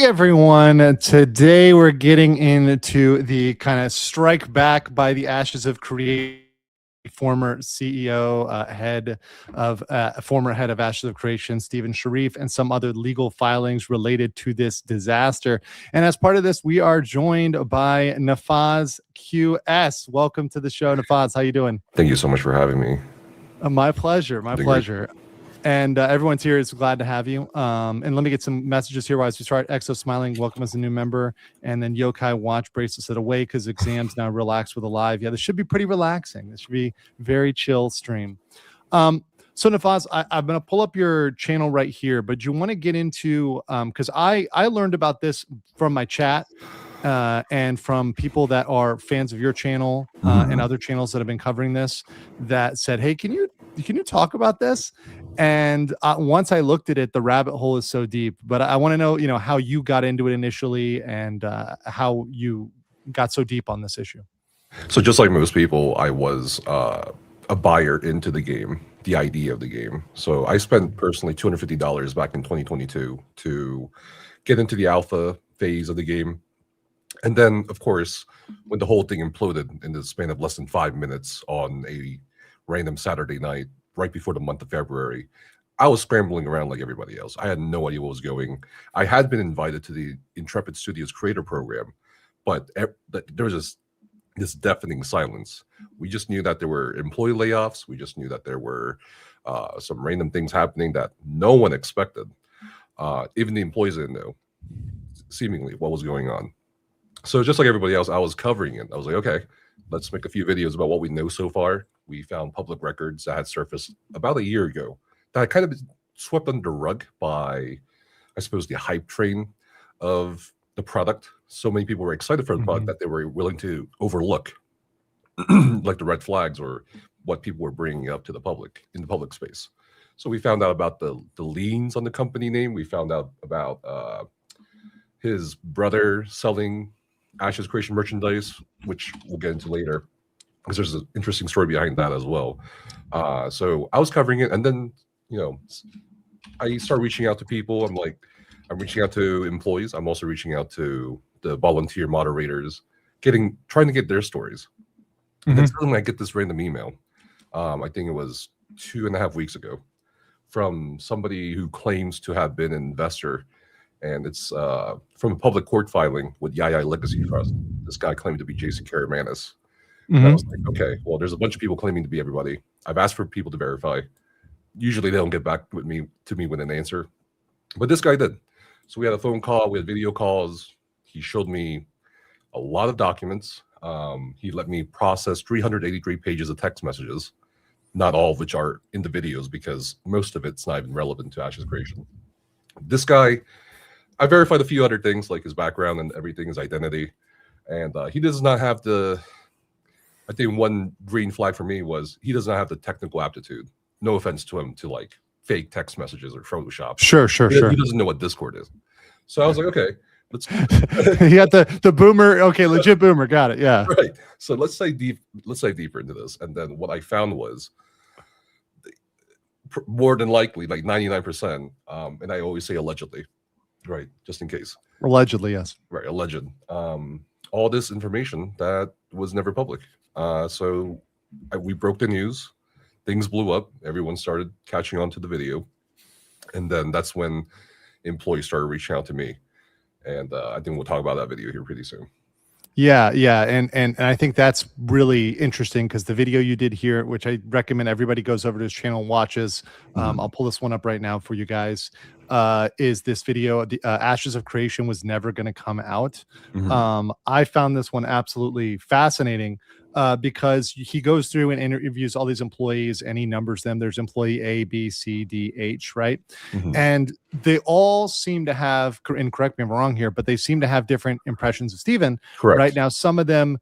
everyone. Today we're getting into the kind of strike back by the ashes of creation. Former CEO, former head of Ashes of Creation, Stephen Sharif, and some other legal filings related to this disaster. And as part of this, we are joined by Nafaz QS. Welcome to the show, Nafaz. How you doing? Thank you so much for having me. My pleasure. My pleasure. And everyone's here is glad to have you. And let me get some messages here while we start. Exo Smiling, welcome as a new member. And then Yokai Watch Bracelets at away because exams now relax with a live. Yeah, this should be pretty relaxing. This should be very chill stream. So Nafaz, I'm going to pull up your channel right here, but you want to get into, because I learned about this from my chat and from people that are fans of your channel and other channels that have been covering this that said, hey, can you talk about this? And once I looked at it, the rabbit hole is so deep. But I want to know, how you got into it initially and how you got so deep on this issue. So just like most people, I was a buyer into the game, the idea of the game. So I spent personally $250 back in 2022 to get into the alpha phase of the game. And then, of course, when the whole thing imploded in the span of less than 5 minutes on a random Saturday night, right before the month of February, I was scrambling around like everybody else. I had no idea what was going. I had been invited to the Intrepid Studios creator program, but there was this deafening silence. We just knew that there were employee layoffs. We just knew that there were some random things happening that no one expected. Even the employees didn't know, seemingly, what was going on. So just like everybody else, I was covering it. I was like, okay, let's make a few videos about what we know so far. We found public records that had surfaced about a year ago that had kind of been swept under the rug by, I suppose, the hype train of the product. So many people were excited for the product that they were willing to overlook, like the red flags or what people were bringing up to the public in the public space. So we found out about the liens on the company name. We found out about his brother selling Ashes Creation merchandise, which we'll get into later, because there's an interesting story behind that as well. So I was covering it, and then I started reaching out to people. I'm reaching out to employees. I'm also reaching out to the volunteer moderators, trying to get their stories. And then suddenly I get this random email. I think it was 2.5 weeks ago, from somebody who claims to have been an investor. And it's from a public court filing with Yaya Legacy Trust. This guy claimed to be Jason Karamanis. I was like, okay, well, there's a bunch of people claiming to be everybody. I've asked for people to verify. Usually they don't get back to me with an answer. But this guy did. So we had a phone call, we had video calls. He showed me a lot of documents. He let me process 383 pages of text messages, not all of which are in the videos because most of it's not even relevant to Ashes Creation. This guy, I verified a few other things like his background and everything, his identity. And he does not have I think one green flag for me was he does not have the technical aptitude. No offense to him to like fake text messages or Photoshop. Sure. He doesn't know what Discord is. So I was like, okay, let's. He had the boomer. Okay, legit boomer. Got it. Yeah. Right. So let's say deeper into this. And then what I found was more than likely, like 99%. And I always say allegedly, right? Just in case. Allegedly, yes. Right. Alleged. All this information that was never public. So we broke the news. Things blew up. Everyone started catching on to the video. And then that's when employees started reaching out to me. And I think we'll talk about that video here pretty soon. Yeah. And I think that's really interesting because the video you did here, which I recommend everybody goes over to his channel and watches. I'll pull this one up right now for you guys. Is this video, the Ashes of Creation was never going to come out. I found this one absolutely fascinating because he goes through and interviews all these employees and he numbers them. There's employee A, B, C, D, H, right? And they all seem to have, and correct me if I'm wrong here, but they seem to have different impressions of Stephen. Correct. Right now, some of them,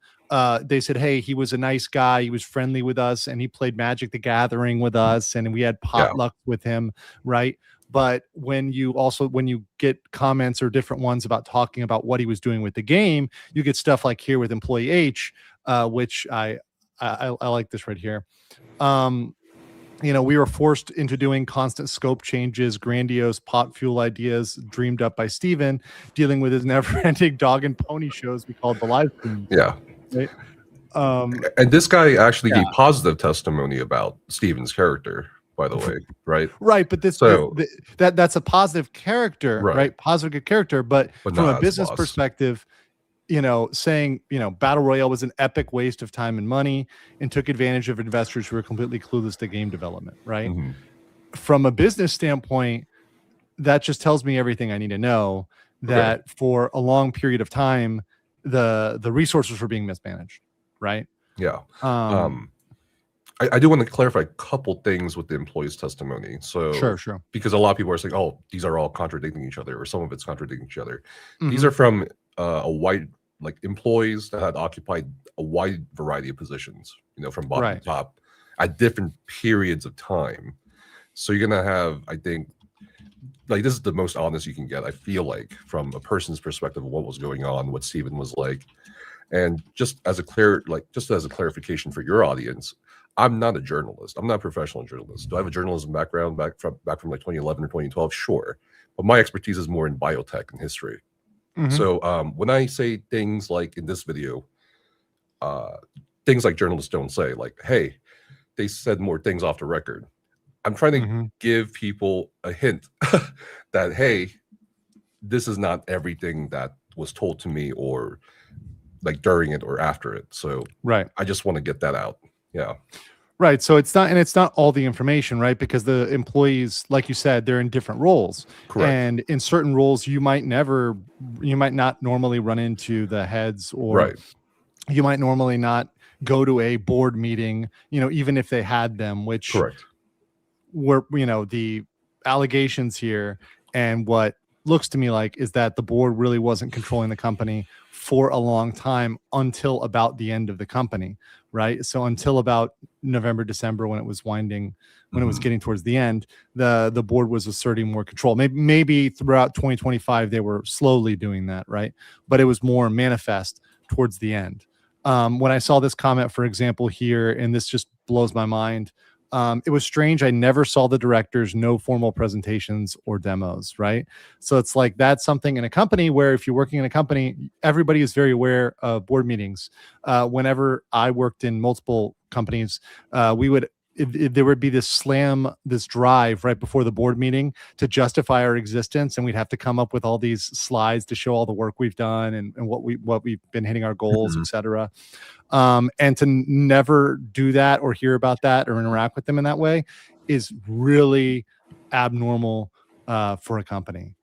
they said, hey, he was a nice guy. He was friendly with us and he played Magic the Gathering with us. And we had potluck with him, right? But when you get comments or different ones about talking about what he was doing with the game, you get stuff like here with employee H, which I like this right here. we were forced into doing constant scope changes, grandiose pot fuel ideas dreamed up by Steven, dealing with his never-ending dog and pony shows we called the live stream. Yeah. Right? And this guy actually Yeah. gave positive testimony about Steven's character, by the way, right? Right, but that's a positive character, right? Positive character, but from a not business perspective, saying, Battle Royale was an epic waste of time and money and took advantage of investors who were completely clueless to game development, right? Mm-hmm. From a business standpoint, that just tells me everything I need to know, that for a long period of time, the resources were being mismanaged, right? Yeah. I do want to clarify a couple things with the employee's testimony. So, sure. Because a lot of people are saying, "Oh, these are all contradicting each other," or some of it's contradicting each other. These are from a wide, like, employees that had occupied a wide variety of positions, from bottom to top, at different periods of time. So you're gonna have, I think, like, this is the most honest you can get, I feel like, from a person's perspective of what was going on, what Steven was like. And just as a clarification for your audience, I'm not a journalist. I'm not a professional journalist. Do I have a journalism background back from like 2011 or 2012? Sure. But my expertise is more in biotech and history. So when I say things like in this video, things like journalists don't say, like, hey, they said more things off the record, I'm trying to give people a hint that, hey, this is not everything that was told to me, or like during it or after it. So I just want to get that out. Yeah. Right. So it's not all the information, right? Because the employees, like you said, they're in different roles. Correct. And in certain roles, you might not normally run into the heads, or you might normally not go to a board meeting, even if they had them, which were, the allegations here. And what looks to me like is that the board really wasn't controlling the company for a long time, until about the end of the company, right? So until about November, December, when it was getting towards the end, the board was asserting more control. Maybe throughout 2025 they were slowly doing that, right? But it was more manifest towards the end. When I saw this comment, for example, here, and this just blows my mind, it was strange. I never saw the directors, no formal presentations or demos, right? So it's like, that's something in a company where, if you're working in a company, everybody is very aware of board meetings. Whenever I worked in multiple companies, there would be this drive right before the board meeting to justify our existence, and we'd have to come up with all these slides to show all the work we've done and what we've been hitting our goals, etc. And to never do that or hear about that or interact with them in that way is really abnormal for a company.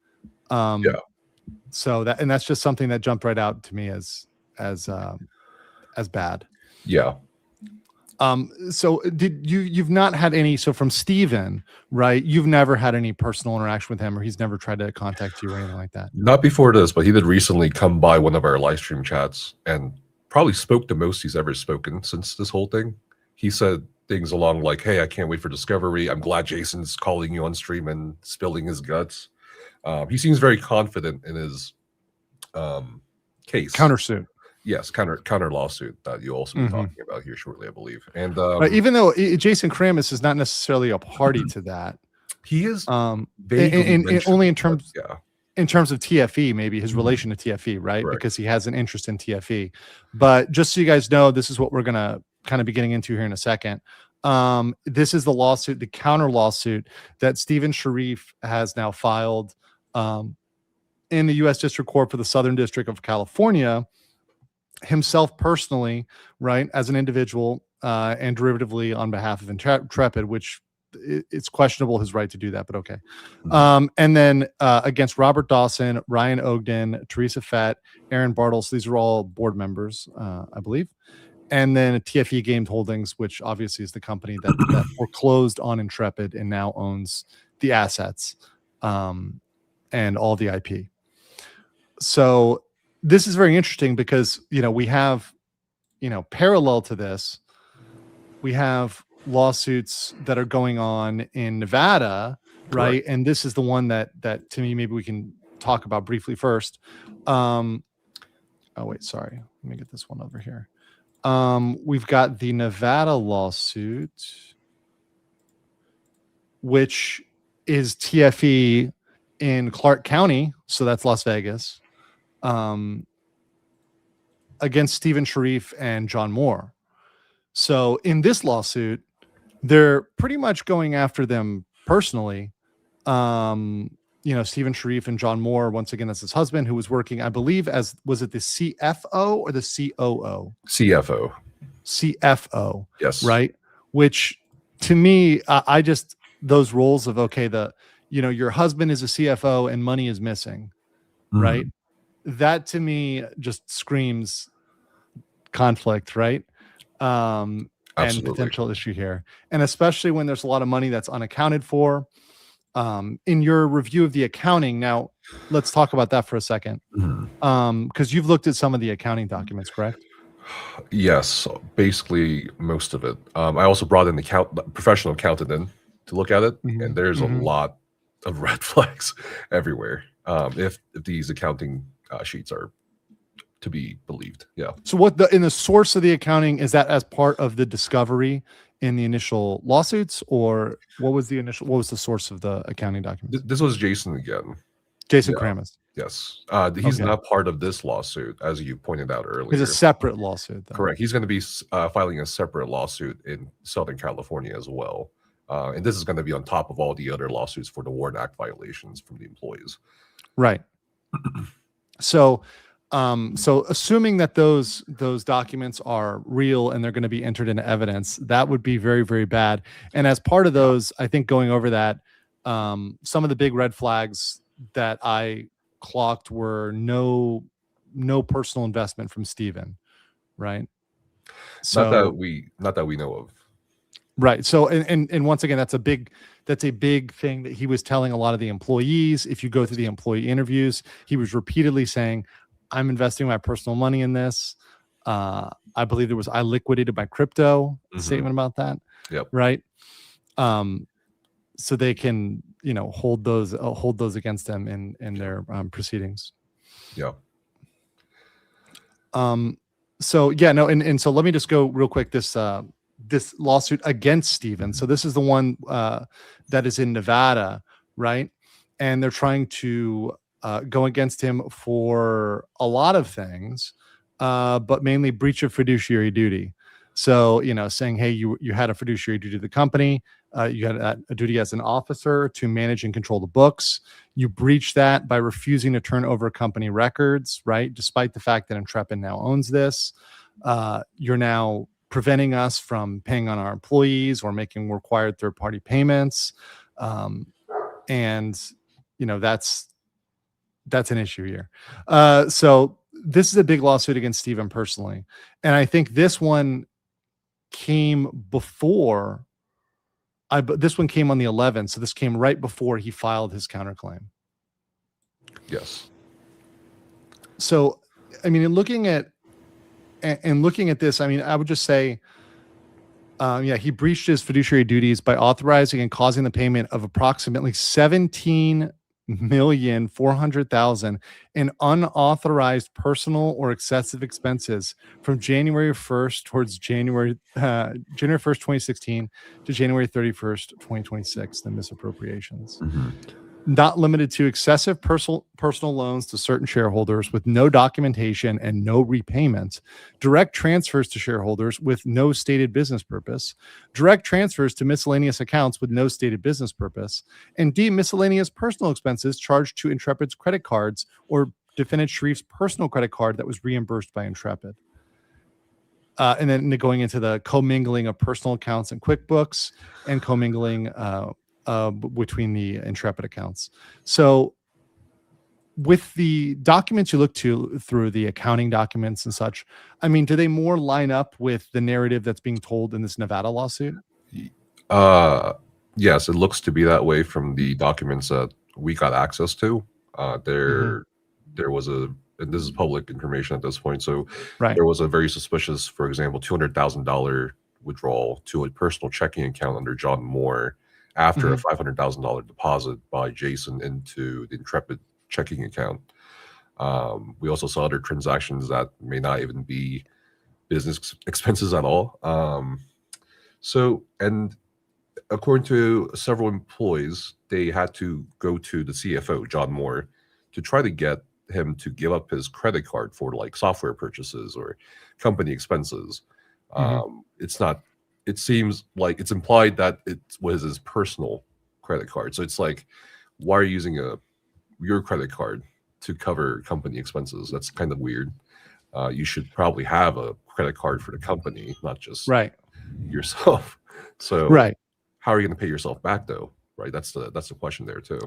So that's just something that jumped right out to me as bad. Yeah. So you've not had any, so from Steven, right? You've never had any personal interaction with him, or he's never tried to contact you or anything like that? Not before this, but he did recently come by one of our live stream chats and probably spoke the most he's ever spoken since this whole thing. He said things along like, hey, I can't wait for Discovery. I'm glad Jason's calling you on stream and spilling his guts. He seems very confident in his case. Countersuit. Yes, counter lawsuit that you'll also be talking about here shortly, I believe. And even though Jason Kramus is not necessarily a party to that, he is only in terms of TFE, maybe his relation to TFE, right? Because he has an interest in TFE. But just so you guys know, this is what we're gonna kind of be getting into here in a second. This is the lawsuit, the counter lawsuit that Stephen Sharif has now filed in the U.S. District Court for the Southern District of California, himself personally, right, as an individual, and derivatively on behalf of Intrepid, which it's questionable his right to do that, but okay. And then against Robert Dawson, Ryan Ogden, Teresa Fett, Aaron Bartles. These are all board members, I believe. And then TFE Games Holdings, which obviously is the company that foreclosed on Intrepid and now owns the assets and all the IP. So this is very interesting because, we have, parallel to this, we have lawsuits that are going on in Nevada, right? And this is the one that to me, maybe we can talk about briefly first. Oh wait, sorry. Let me get this one over here. We've got the Nevada lawsuit. which is TFE in Clark County, so that's Las Vegas, against Stephen Sharif and John Moore. So in this lawsuit, they're pretty much going after them personally. Stephen Sharif and John Moore, once again, that's his husband, who was working, I believe, as, was it the CFO or the COO? CFO. CFO. Yes. Right. Which to me, I just, those roles of, okay, your husband is a CFO and money is missing. Right. That to me just screams conflict. Right. And potential issue here. And especially when there's a lot of money that's unaccounted for. In your review of the accounting, now let's talk about that for a second. Because you've looked at some of the accounting documents, correct? Yes, basically most of it. I also brought in the professional accountant in to look at it, and there's a lot of red flags everywhere. If these accounting sheets are to be believed, yeah. So what in the source of the accounting, is that as part of the discovery in the initial lawsuits, or what was the source of the accounting document? This was Jason again. Jason Kramis. Yes. He's not part of this lawsuit, as you pointed out earlier. It's a separate lawsuit, though. Correct. He's going to be filing a separate lawsuit in Southern California as well. And this is going to be on top of all the other lawsuits for the Warren Act violations from the employees. Right. So assuming that those documents are real and they're going to be entered into evidence, that would be very, very bad. And as part of those, I think going over that, some of the big red flags that I clocked were no personal investment from Stephen, right? So not that we know of. Right. So and once again, that's a big thing that he was telling a lot of the employees. If you go through the employee interviews, he was repeatedly saying, I'm investing my personal money in this. I believe I liquidated my crypto statement about that. Yep. Right. So they can, hold those against them in their proceedings. Yeah. So yeah, no. And so let me just go real quick. This lawsuit against Stephen. So this is the one that is in Nevada, right? And they're trying to go against him for a lot of things, but mainly breach of fiduciary duty. So, saying, hey, you had a fiduciary duty to the company. You had a duty as an officer to manage and control the books. You breached that by refusing to turn over company records, right? Despite the fact that Intrepid now owns this. You're now preventing us from paying on our employees or making required third-party payments. And, that's an issue here. So this is a big lawsuit against Stephen personally. And I think this one came before this one came on the 11th. So this came right before he filed his counterclaim. Yes. So, I mean, in looking at this, I mean, I would just say, he breached his fiduciary duties by authorizing and causing the payment of approximately $17,400,000 in unauthorized personal or excessive expenses from January 1st towards January 1st, 2016 to January 31st, 2026, the misappropriations. Not limited to excessive personal loans to certain shareholders with no documentation and no repayment, direct transfers to shareholders with no stated business purpose, direct transfers to miscellaneous accounts with no stated business purpose, and D, miscellaneous personal expenses charged to Intrepid's credit cards or defendant Sharif's personal credit card that was reimbursed by Intrepid. And then going into the commingling of personal accounts and QuickBooks and commingling between the Intrepid accounts. So with the documents you look through the accounting documents and such, I mean, do they more line up with the narrative that's being told in this Nevada lawsuit? Yes, it looks to be that way from the documents that we got access to. There was and this is public information at this point. So there was a very suspicious, for example, $200,000 withdrawal to a personal checking account under John Moore after a $500,000 deposit by Jason into the Intrepid checking account. We also saw other transactions that may not even be business expenses at all. So, and according to several employees, they had to go to the CFO, John Moore, to try to get him to give up his credit card for like software purchases or company expenses. It's not. It seems like it's implied that it was his personal credit card. So it's like, why are you using your credit card to cover company expenses? That's kind of weird. You should probably have a credit card for the company, not just yourself. So how are you going to pay yourself back though? Right. That's the question there too.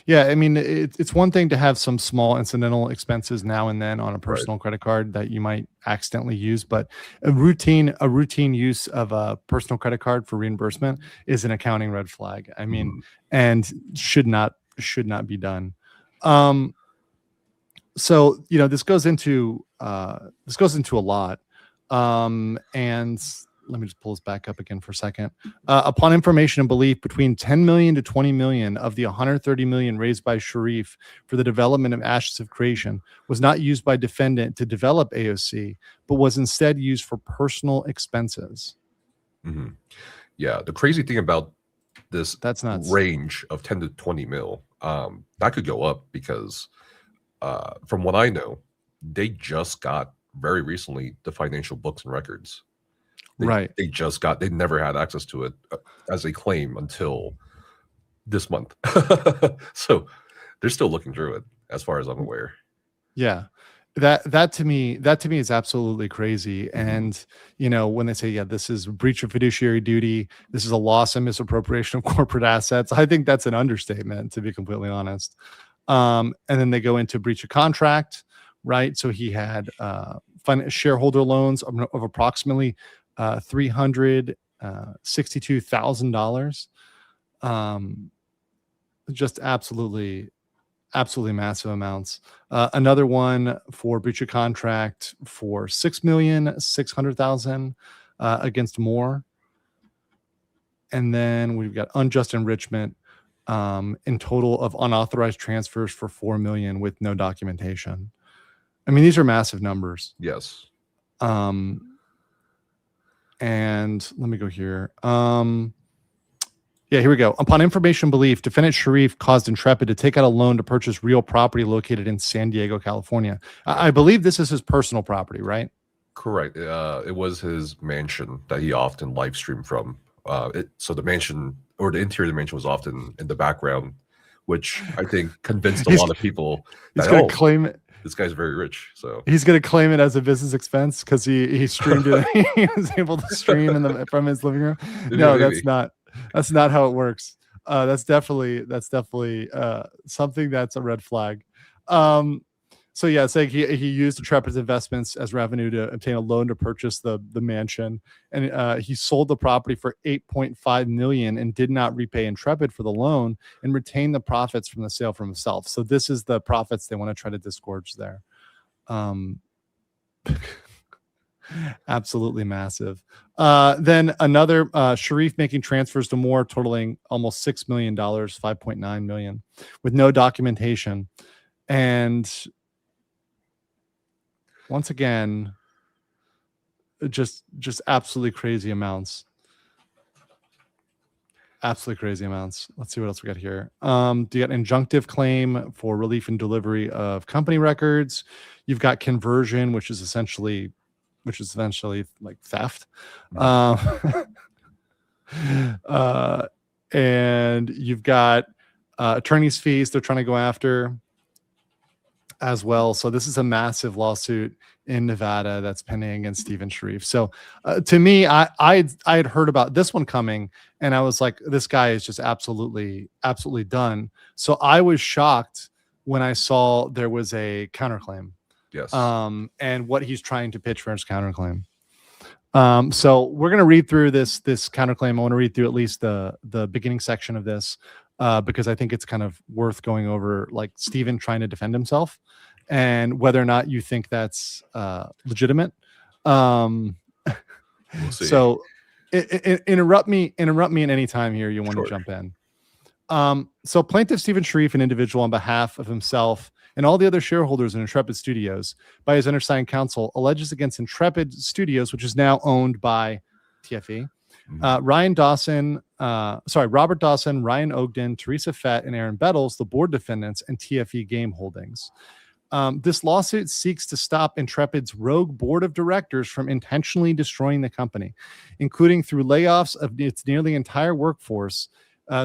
Yeah, I mean, it's one thing to have some small incidental expenses now and then on a personal credit card that you might accidentally use, but a routine use of a personal credit card for reimbursement is an accounting red flag. I mean, and should not be done. So this goes into a lot. And let me just pull this back up again for a second. Upon information and belief, between 10 million to 20 million of the 130 million raised by Sharif for the development of Ashes of Creation was not used by defendant to develop AOC, but was instead used for personal expenses. Yeah, the crazy thing about this that's nuts. Range of 10 to 20 mil, that could go up because from what I know, they just got very recently the financial books and records. They never had access to it as a claim until this month. So they're still looking through it as far as I'm aware. Yeah. That to me is absolutely crazy. And when they say, this is breach of fiduciary duty, this is a loss and misappropriation of corporate assets, I think that's an understatement, to be completely honest. And then they go into breach of contract, right? So he had shareholder loans of approximately $362,000. Just absolutely massive amounts. Another one for breach of contract for $6,600,000 against Moore. And then we've got unjust enrichment in total of unauthorized transfers for $4 million with no documentation. I mean, these are massive numbers. Yes. And let me go here. Here we go. Upon information belief, defendant Sharif caused Intrepid to take out a loan to purchase real property located in San Diego, California. I believe this is his personal property, right? Correct. It was his mansion that he often live streamed from. So the mansion or the interior of the mansion was often in the background, which I think convinced a lot of people that, he's going to claim it. This guy's very rich, so he's going to claim it as a business expense because he streamed it. He was able to stream from his living room. No, that's not how it works. That's definitely something that's a red flag. So yeah, it's like he used Intrepid's investments as revenue to obtain a loan to purchase the mansion, and he sold the property for $8.5 million and did not repay Intrepid for the loan and retained the profits from the sale for himself. So this is the profits they want to try to disgorge there. Absolutely massive. Then another Sharif making transfers to Moore totaling almost $6 million, $5.9 million, with no documentation. And once again, just absolutely crazy amounts. Absolutely crazy amounts. Let's see what else we got here. Do you got injunctive claim for relief and delivery of company records? You've got conversion, which is essentially like theft. And you've got attorney's fees they're trying to go after as well. So this is a massive lawsuit in Nevada that's pending against Stephen Sharif. So to me, I had heard about this one coming, and I was like, this guy is just absolutely done. So I was shocked when I saw there was a counterclaim. Yes. And what he's trying to pitch for his counterclaim. So we're going to read through this counterclaim. I want to read through at least the beginning section of this, because I think it's kind of worth going over, like Stephen trying to defend himself and whether or not you think that's legitimate. We'll see. So interrupt me at any time here you want to jump in. So plaintiff Stephen Sharif, an individual on behalf of himself and all the other shareholders in Intrepid Studios by his undersigned counsel, alleges against Intrepid Studios, which is now owned by TFE, Ryan Dawson, Robert Dawson, Ryan Ogden, Teresa Fett, and Aaron Bettles, the board defendants, and TFE Game Holdings. This lawsuit seeks to stop Intrepid's rogue board of directors from intentionally destroying the company, including through layoffs of its nearly entire workforce,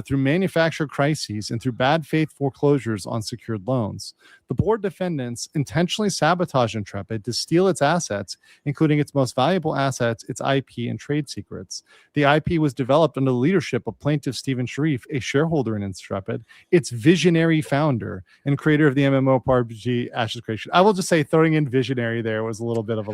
through manufacturer crises, and through bad faith foreclosures on secured loans. The board defendants intentionally sabotaged Intrepid to steal its assets, including its most valuable assets, its IP and trade secrets. The IP was developed under the leadership of plaintiff Stephen Sharif, a shareholder in Intrepid, its visionary founder and creator of the MMORPG Ashes Creation. I will just say throwing in visionary there was a little bit of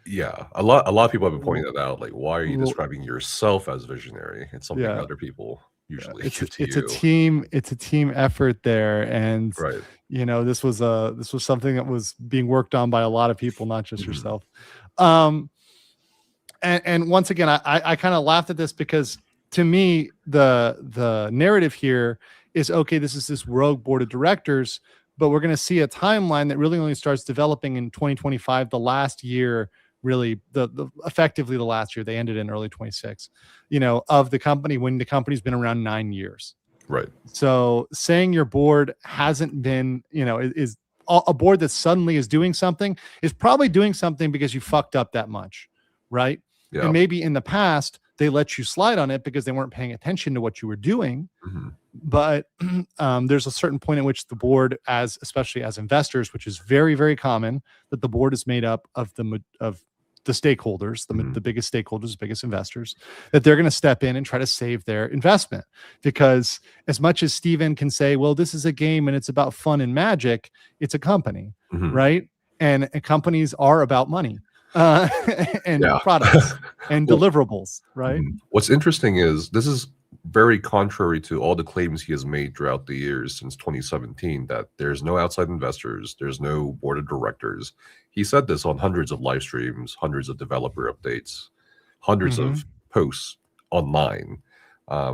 yeah, a lot of people have been pointing that out. Like, why are you describing yourself as visionary? It's something other people usually give to you. It's a team effort there, and right. This was something that was being worked on by a lot of people, not just yourself. And once again, I kind of laughed at this because to me the narrative here is, okay, this is this rogue board of directors, but we're going to see a timeline that really only starts developing in 2025, the last year, really the effectively the last year. They ended in early 26, of the company, when the company's been around 9 years. Right. So saying your board hasn't been, is a board that suddenly is doing something, is probably doing something because you fucked up that much. Right. Yeah. And maybe in the past they let you slide on it because they weren't paying attention to what you were doing. But there's a certain point at which the board, especially as investors, which is very, very common, that the board is made up of the stakeholders, the biggest stakeholders, biggest investors, that they're going to step in and try to save their investment. Because as much as Steven can say, well, this is a game and it's about fun and magic, it's a company, right? And companies are about money and products and deliverables, right? What's interesting is this is very contrary to all the claims he has made throughout the years since 2017, that there's no outside investors, there's no board of directors. He said this on hundreds of live streams, hundreds of developer updates, hundreds of posts online,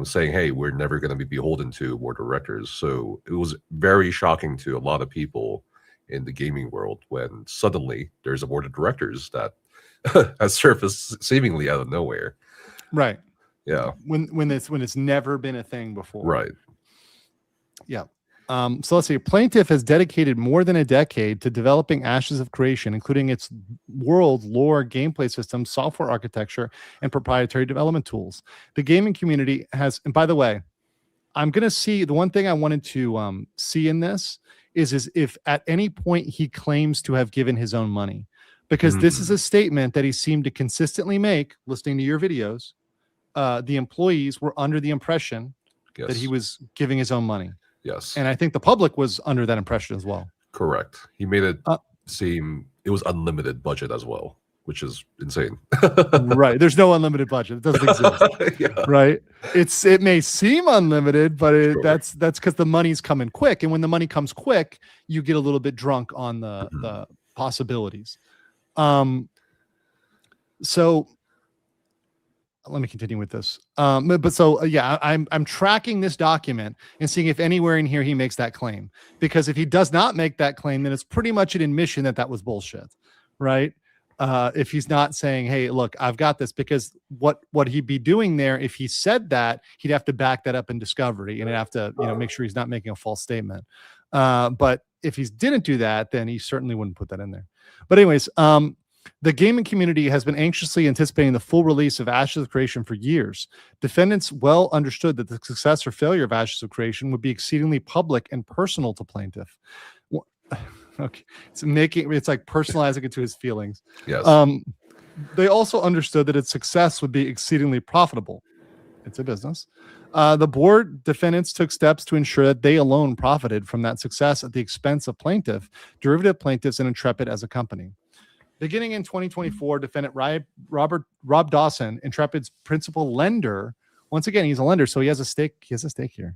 saying, hey, we're never going to be beholden to board of directors. So it was very shocking to a lot of people in the gaming world when suddenly there's a board of directors that has surfaced seemingly out of nowhere. Right. Yeah. When it's never been a thing before. Right. Yeah. So let's see. Plaintiff has dedicated more than a decade to developing Ashes of Creation, including its world, lore, gameplay system, software architecture, and proprietary development tools. The gaming community has, and by the way, I'm going to see, the one thing I wanted to see in this is if at any point he claims to have given his own money, because this is a statement that he seemed to consistently make listening to your videos. The employees were under the impression that he was giving his own money. Yes. And I think the public was under that impression as well. Correct. He made it seem it was unlimited budget as well, which is insane. Right. There's no unlimited budget. It doesn't exist. Right. It may seem unlimited, but that's because the money's coming quick. And when the money comes quick, you get a little bit drunk on the possibilities. So let me continue with this. I'm tracking this document and seeing if anywhere in here he makes that claim, because if he does not make that claim, then it's pretty much an admission that was bullshit, right? If he's not saying, hey, look, I've got this, because what he'd be doing there, if he said that, he'd have to back that up in discovery and he'd have to, make sure he's not making a false statement. But if he didn't do that, then he certainly wouldn't put that in there. But anyways, the gaming community has been anxiously anticipating the full release of Ashes of Creation for years. Defendants well understood that the success or failure of Ashes of Creation would be exceedingly public and personal to plaintiff. Okay, it's like personalizing it to his feelings. Yes. They also understood that its success would be exceedingly profitable. It's a business. The board defendants took steps to ensure that they alone profited from that success at the expense of plaintiff, derivative plaintiffs, and Intrepid as a company. Beginning in 2024, defendant Rob Dawson, Intrepid's principal lender, once again, he's a lender, so he has a stake here,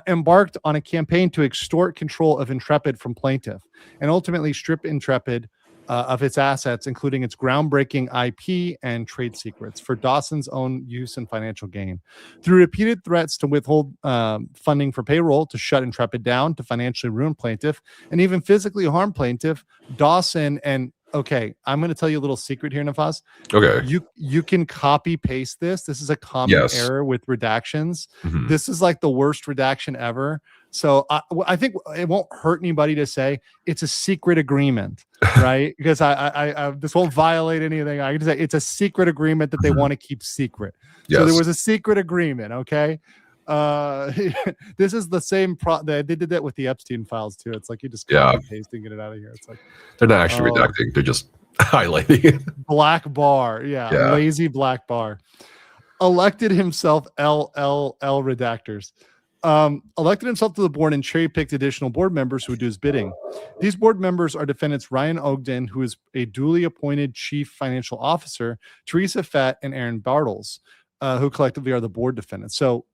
embarked on a campaign to extort control of Intrepid from plaintiff and ultimately strip Intrepid of its assets, including its groundbreaking IP and trade secrets, for Dawson's own use and financial gain. Through repeated threats to withhold funding for payroll, to shut Intrepid down, to financially ruin plaintiff, and even physically harm plaintiff, Dawson and okay, I'm going to tell you a little secret here, Nafas. Okay. You can copy paste this. This is a common Yes. error with redactions. Mhm. This is like the worst redaction ever. So I think it won't hurt anybody to say it's a secret agreement, right? Because I this won't violate anything. I can say it's a secret agreement that they want to keep secret. Yes. So there was a secret agreement. Okay. This is the same they did that with the Epstein files too. It's like you just copy paste and get it out of here. It's like they're not actually redacting, they're just highlighting it. Black bar, yeah, lazy black bar. Elected himself LLL redactors. Elected himself to the board and cherry-picked additional board members who would do his bidding. These board members are defendants Ryan Ogden, who is a duly appointed chief financial officer, Teresa Fett, and Aaron Bartles, who collectively are the board defendants. So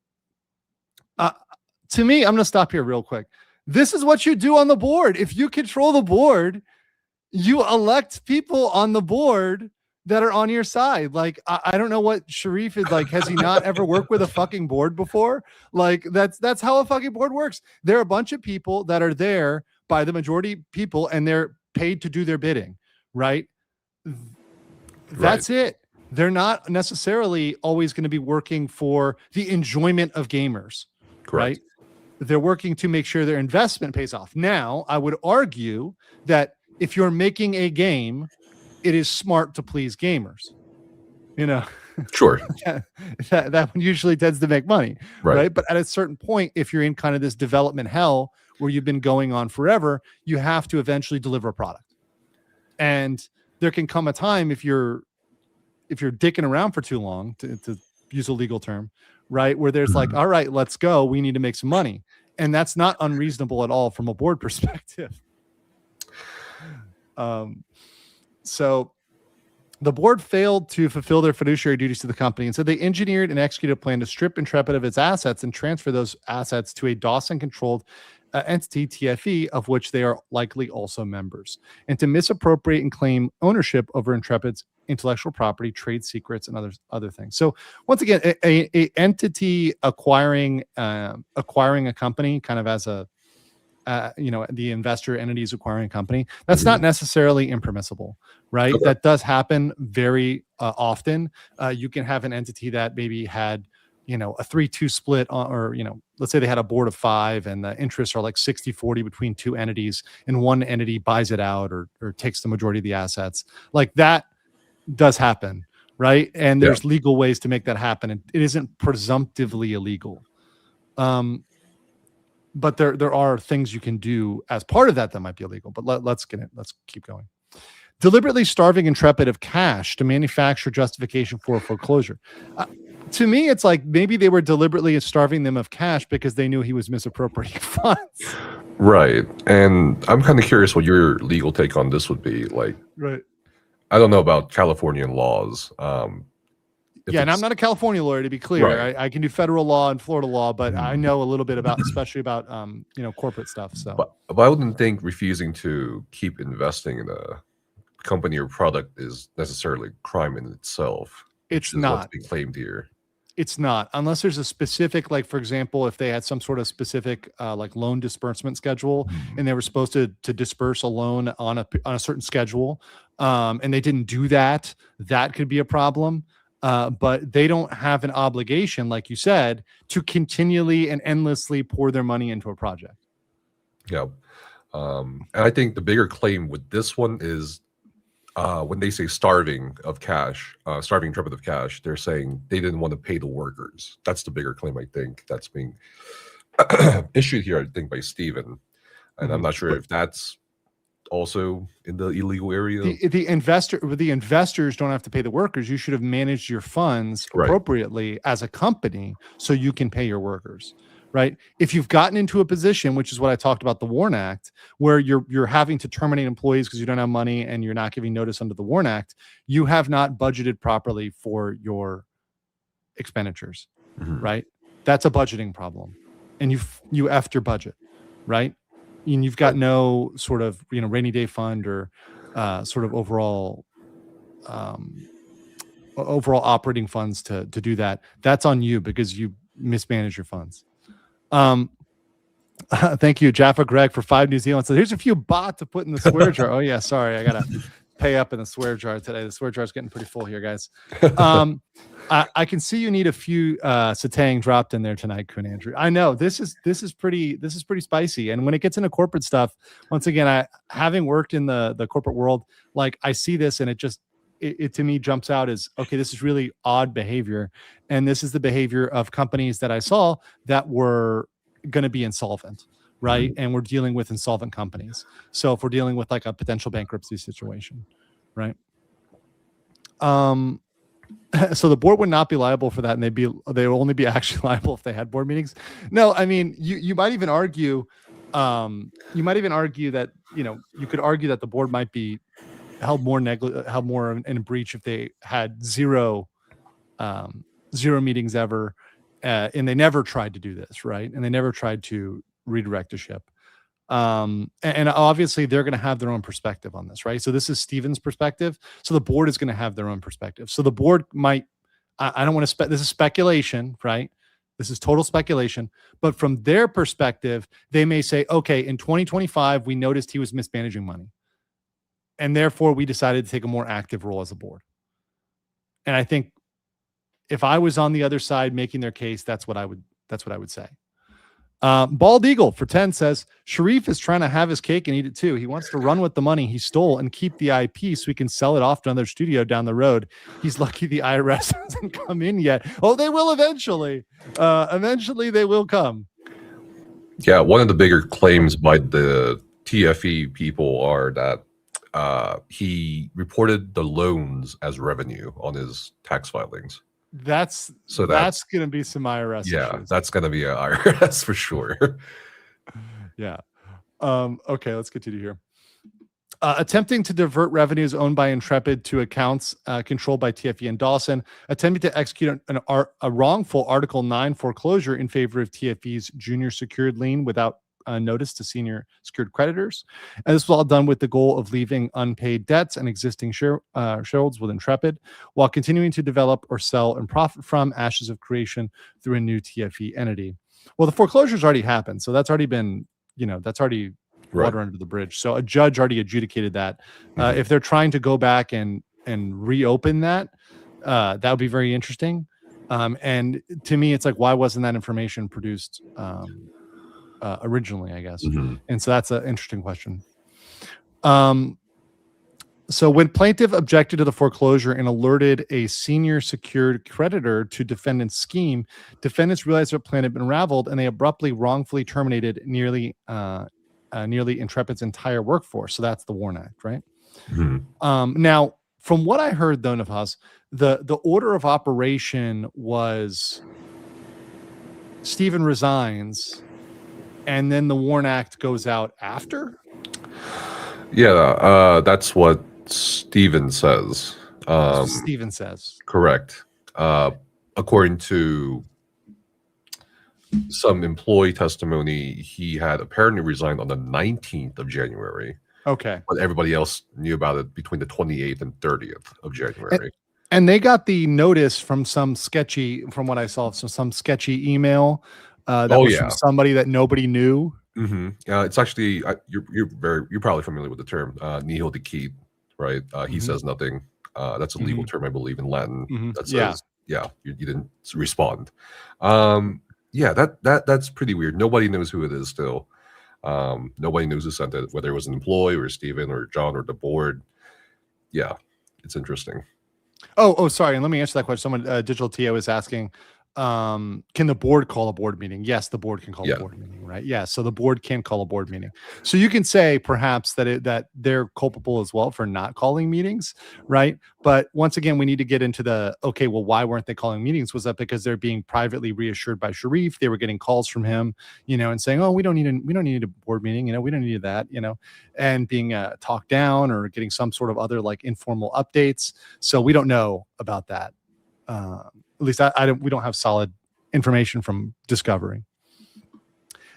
to me, I'm going to stop here real quick. This is what you do on the board. If you control the board, you elect people on the board that are on your side. Like, I don't know what Sharif is like. Has he not ever worked with a fucking board before? Like, that's how a fucking board works. There are a bunch of people that are there by the majority people, and they're paid to do their bidding, right? That's it. They're not necessarily always going to be working for the enjoyment of gamers. Correct. Right? They're working to make sure their investment pays off. Now, I would argue that if you're making a game, it is smart to please gamers. You know, sure. that one usually tends to make money, right? But at a certain point, if you're in kind of this development hell where you've been going on forever, you have to eventually deliver a product. And there can come a time if you're dicking around for too long, to use a legal term, right? Where there's like, all right, let's go. We need to make some money. And that's not unreasonable at all from a board perspective. So the board failed to fulfill their fiduciary duties to the company. And so they engineered and executed a plan to strip Intrepid of its assets and transfer those assets to a Dawson-controlled entity, TFE, of which they are likely also members, and to misappropriate and claim ownership over Intrepid's intellectual property, trade secrets, and other things. So once again, a entity acquiring a company, kind of as a the investor entities acquiring a company, that's not necessarily impermissible, right? Okay. That does happen very often. You can have an entity that maybe had a 3-2 split or let's say they had a board of 5 and the interests are like 60-40 between two entities, and one entity buys it out or takes the majority of the assets. Like that does happen, right? And there's legal ways to make that happen, and it isn't presumptively illegal. But there are things you can do as part of that might be illegal. But let's keep going. Deliberately starving Intrepid of cash to manufacture justification for foreclosure. To me, it's like maybe they were deliberately starving them of cash because they knew he was misappropriating funds. Right. And I'm kind of curious what your legal take on this would be. Like, right. I don't know about Californian laws. And I'm not a California lawyer, to be clear. Right. I can do federal law and Florida law, but I know a little bit about, especially about corporate stuff. So, but I wouldn't think refusing to keep investing in a company or product is necessarily crime in itself. It's not what's being claimed here. It's not, unless there's a specific, like, for example, if they had some sort of specific like loan disbursement schedule and they were supposed to disperse a loan on a certain schedule, and they didn't do that, that could be a problem. But they don't have an obligation, like you said, to continually and endlessly pour their money into a project. Yeah. And I think the bigger claim with this one is when they say starving Intrepid of cash, they're saying they didn't want to pay the workers. That's the bigger claim, I think, that's being issued here, I think, by Steven. And I'm not sure if that's also in the illegal area. The investors don't have to pay the workers. You should have managed your funds appropriately as a company so you can pay your workers, right? If you've gotten into a position, which is what I talked about, the WARN Act, where you're having to terminate employees because you don't have money and you're not giving notice under the WARN Act, you have not budgeted properly for your expenditures, right? That's a budgeting problem, and you effed your budget, right? And you've got no sort of rainy day fund or sort of overall operating funds to do that. That's on you because you mismanage your funds. Thank you, Jaffa Greg, for 5 New Zealand. So here's a few bots to put in the swear jar. Oh yeah, sorry, I gotta pay up in the swear jar today. The swear jar is getting pretty full here, guys. I can see you need a few satang dropped in there tonight, Kun Andrew. I know this is pretty spicy. And when it gets into corporate stuff, once again, having worked in the corporate world, like I see this and it to me jumps out as, okay, this is really odd behavior. And this is the behavior of companies that I saw that were going to be insolvent, right? And we're dealing with insolvent companies. So if we're dealing with like a potential bankruptcy situation, right? So the board would not be liable for that, and they would only be actually liable if they had board meetings. No, I mean, you might even argue that, you could argue that the board might be held more in a breach if they had zero meetings ever, and they never tried to do this, right? And they never tried to redirect a ship. And obviously they're going to have their own perspective on this, right? So this is Steven's perspective. So the board is going to have their own perspective. So the board might, I don't want to this is speculation, right? This is total speculation, but from their perspective, they may say, okay, in 2025, we noticed he was mismanaging money. And therefore we decided to take a more active role as a board. And I think if I was on the other side making their case, that's what I would say. Bald Eagle for 10 says Sharif is trying to have his cake and eat it too. He wants to run with the money he stole and keep the IP so he can sell it off to another studio down the road. He's lucky the IRS hasn't come in yet. Oh, they will eventually. Eventually they will come. Yeah, one of the bigger claims by the TFE people are that he reported the loans as revenue on his tax filings. That's going to be some IRS issues. That's going to be an IRS for sure. Yeah. Okay, let's continue here. Attempting to divert revenues owned by Intrepid to accounts controlled by TFE and Dawson, attempting to execute a wrongful Article 9 foreclosure in favor of TFE's junior secured lien without notice to senior secured creditors. And this was all done with the goal of leaving unpaid debts and existing shareholders with Intrepid while continuing to develop or sell and profit from ashes of creation through a new TFE entity. Well, the foreclosure's already happened. So that's already been, that's already water under the bridge. So a judge already adjudicated that. If they're trying to go back and reopen that, that would be very interesting. And to me, it's like, why wasn't that information produced originally, I guess. And so that's an interesting question. So when plaintiff objected to the foreclosure and alerted a senior secured creditor to defendant's scheme, defendants realized their plan had been unraveled and they abruptly wrongfully terminated nearly Intrepid's entire workforce. So that's the WARN Act, right? Now, from what I heard though, Navaz, the order of operation was Stephen resigns and then the WARN Act goes out after? Yeah, that's what Steven says. Steven says. Correct. According to some employee testimony, he had apparently resigned on the 19th of January. Okay. But everybody else knew about it between the 28th and 30th of January. And they got the notice from from what I saw, some sketchy email that was from somebody that nobody knew. It's actually you're probably familiar with the term nihil deceit, right? He says nothing. That's a legal term, I believe, in Latin. That says you didn't respond. That's pretty weird. Nobody knows who it is still. Nobody knows who sent it, whether it was an employee or Steven or John or the board. Yeah, it's interesting. Oh, sorry. And let me answer that question. Someone, Digital TO is asking, can the board call a board meeting? Yes, the board can call a board meeting, right? Yeah, so the board can call a board meeting. So you can say perhaps that they're culpable as well for not calling meetings, right? But once again, we need to get into why weren't they calling meetings? Was that because they're being privately reassured by Sharif? They were getting calls from him, and saying, "Oh, we don't need a board meeting, we don't need that," and being talked down or getting some sort of other like informal updates. So we don't know about that. At least we don't have solid information from discovery.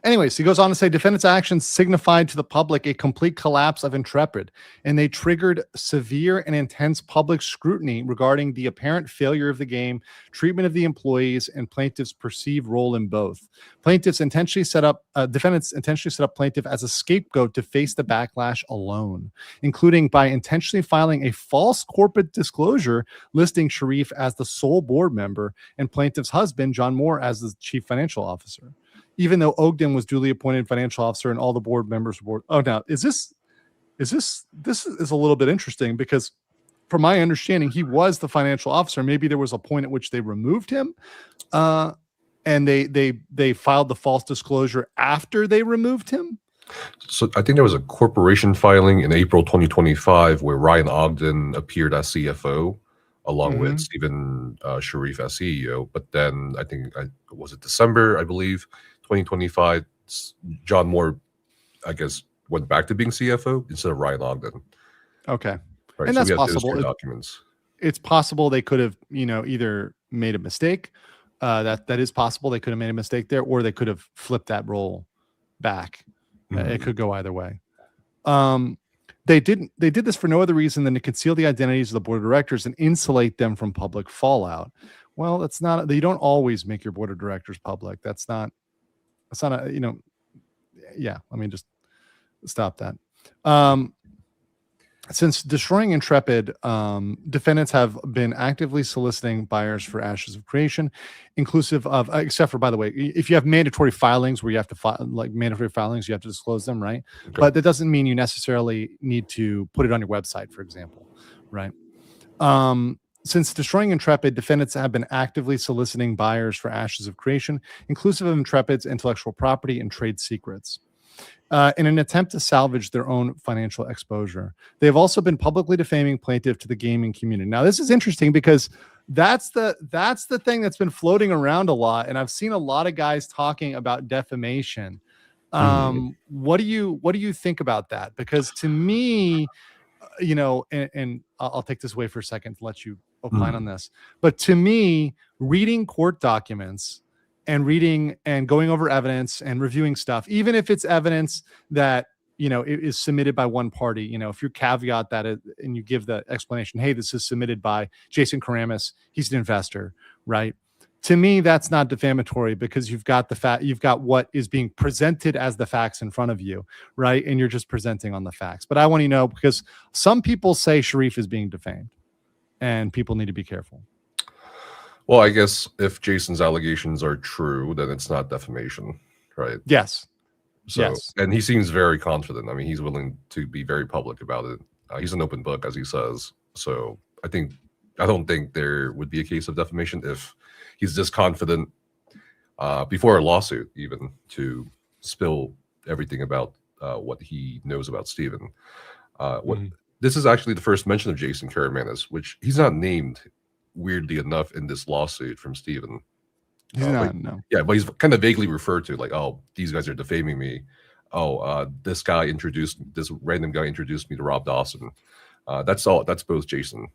Anyways, he goes on to say defendants' actions signified to the public a complete collapse of Intrepid, and they triggered severe and intense public scrutiny regarding the apparent failure of the game, treatment of the employees, and plaintiff's perceived role in both. Defendants intentionally set up plaintiff as a scapegoat to face the backlash alone, including by intentionally filing a false corporate disclosure listing Sharif as the sole board member and plaintiff's husband, John Moore, as the chief financial officer. Even though Ogden was duly appointed financial officer and all the board members were. Oh, now this is a little bit interesting because from my understanding, he was the financial officer. Maybe there was a point at which they removed him and they filed the false disclosure after they removed him. So I think there was a corporation filing in April 2025 where Ryan Ogden appeared as CFO along with Stephen Sharif as CEO. But then I think, was it December, I believe, 2025, John Moore, I guess, went back to being CFO instead of Ryan Ogden. Okay. Right. And so that's possible. Documents. It's possible they could have, either made a mistake. That is possible. They could have made a mistake there, or they could have flipped that role back. It could go either way. They did this for no other reason than to conceal the identities of the board of directors and insulate them from public fallout. Well, that's not. You don't always make your board of directors public. That's not yeah. Let me just stop that. Since destroying Intrepid, defendants have been actively soliciting buyers for Ashes of Creation, inclusive of, except for, by the way, if you have mandatory filings where you have to file, like mandatory filings, you have to disclose them, right? Okay. But that doesn't mean you necessarily need to put it on your website, for example, right? Since destroying Intrepid, defendants have been actively soliciting buyers for Ashes of Creation, inclusive of Intrepid's intellectual property and trade secrets, in an attempt to salvage their own financial exposure. They have also been publicly defaming plaintiff to the gaming community. Now, this is interesting because that's the thing that's been floating around a lot, and I've seen a lot of guys talking about defamation. What do you think about that? Because to me, and I'll take this away for a second to let you opine on this. But to me, reading court documents and reading and going over evidence and reviewing stuff, even if it's evidence that, it is submitted by one party, if you caveat that and you give the explanation, hey, this is submitted by Jason Karamis, he's an investor, right? To me, that's not defamatory because you've got what is being presented as the facts in front of you, right? And you're just presenting on the facts. But I want to know, because some people say Sharif is being defamed and people need to be careful. Well, I guess if Jason's allegations are true, then it's not defamation, right? Yes. So, yes. And he seems very confident. I mean, he's willing to be very public about it. He's an open book, as he says. So I don't think there would be a case of defamation if he's this confident before a lawsuit, even, to spill everything about what he knows about Stephen. This is actually the first mention of Jason Karamis, which he's not named, weirdly enough, in this lawsuit from Stephen. He's not, no. Yeah, but he's kind of vaguely referred to, like, oh, these guys are defaming me. Oh, this random guy introduced me to Rob Dawson. That's all. That's both Jason.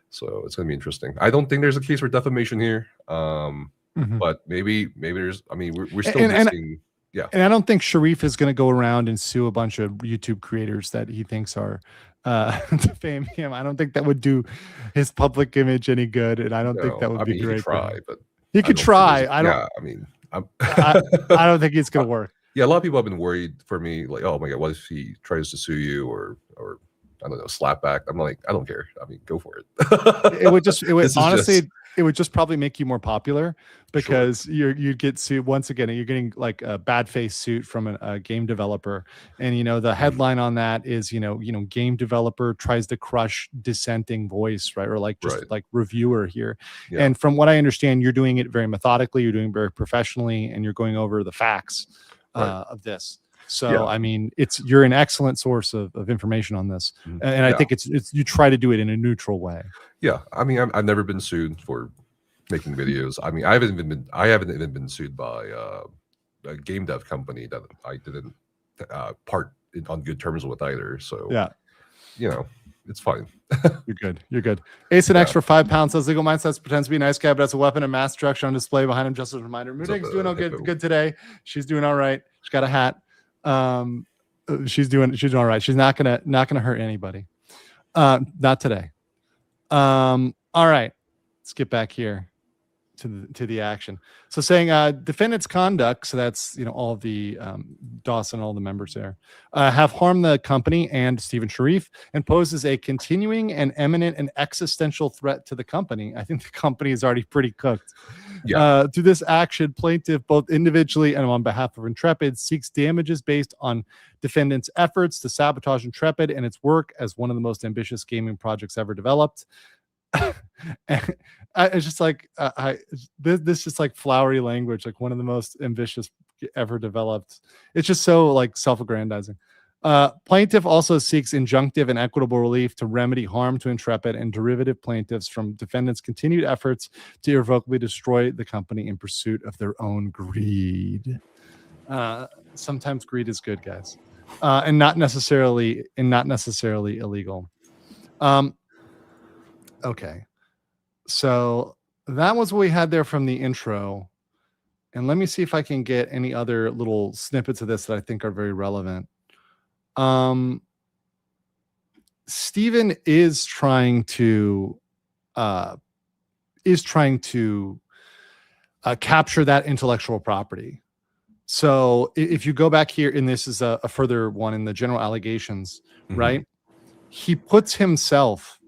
So it's going to be interesting. I don't think there's a case for defamation here. But maybe there's, I mean, we're still missing. Yeah. And I don't think Sharif is going to go around and sue a bunch of YouTube creators that he thinks are defaming him. I don't think that would do his public image any good. And I don't think that would be great. He could try, but he could try. I don't think it's going to work. Yeah. A lot of people have been worried for me, like, oh my God, what if he tries to sue you or I don't know, slap back? I'm like, I don't care. I mean, go for it. It would just probably make you more popular because you'd get sued once again. You're getting like a bad face suit from a game developer, and the headline on that is game developer tries to crush dissenting voice, right? Or like just like reviewer here. Yeah. And from what I understand, you're doing it very methodically. You're doing it very professionally, and you're going over the facts of this. So, I mean, you're an excellent source of information on this. And I think it's you try to do it in a neutral way. Yeah. I mean, I've never been sued for making videos. I mean, I haven't even been sued by a game dev company that I didn't part on good terms with either. So, it's fine. You're good. Ace and X for £5 says legal mindsets pretends to be a nice guy, but has a weapon of mass destruction on display behind him just as a reminder. Moonig's doing all good today. She's doing all right. She's got a hat. She's doing all right. She's not gonna hurt anybody. Not today. All right, let's get back here to the action. So saying defendant's conduct, so that's all of the Dawson, all the members there, have harmed the company and Stephen Sharif and poses a continuing and imminent and existential threat to the company. I think the company is already pretty cooked. Yeah. Through this action, plaintiff, both individually and on behalf of Intrepid, seeks damages based on defendant's efforts to sabotage Intrepid and its work as one of the most ambitious gaming projects ever developed. It's just like this just like flowery language, like one of the most ambitious ever developed. It's just so like self-aggrandizing. Plaintiff also seeks injunctive and equitable relief to remedy harm to Intrepid and derivative plaintiffs from defendants' continued efforts to irrevocably destroy the company in pursuit of their own greed. Sometimes greed is good, guys, and not necessarily illegal. Okay, so that was what we had there from the intro. And let me see if I can get any other little snippets of this that I think are very relevant. Stephen is trying to capture that intellectual property. So if you go back here, and this is a further one in the general allegations, right? He puts himself,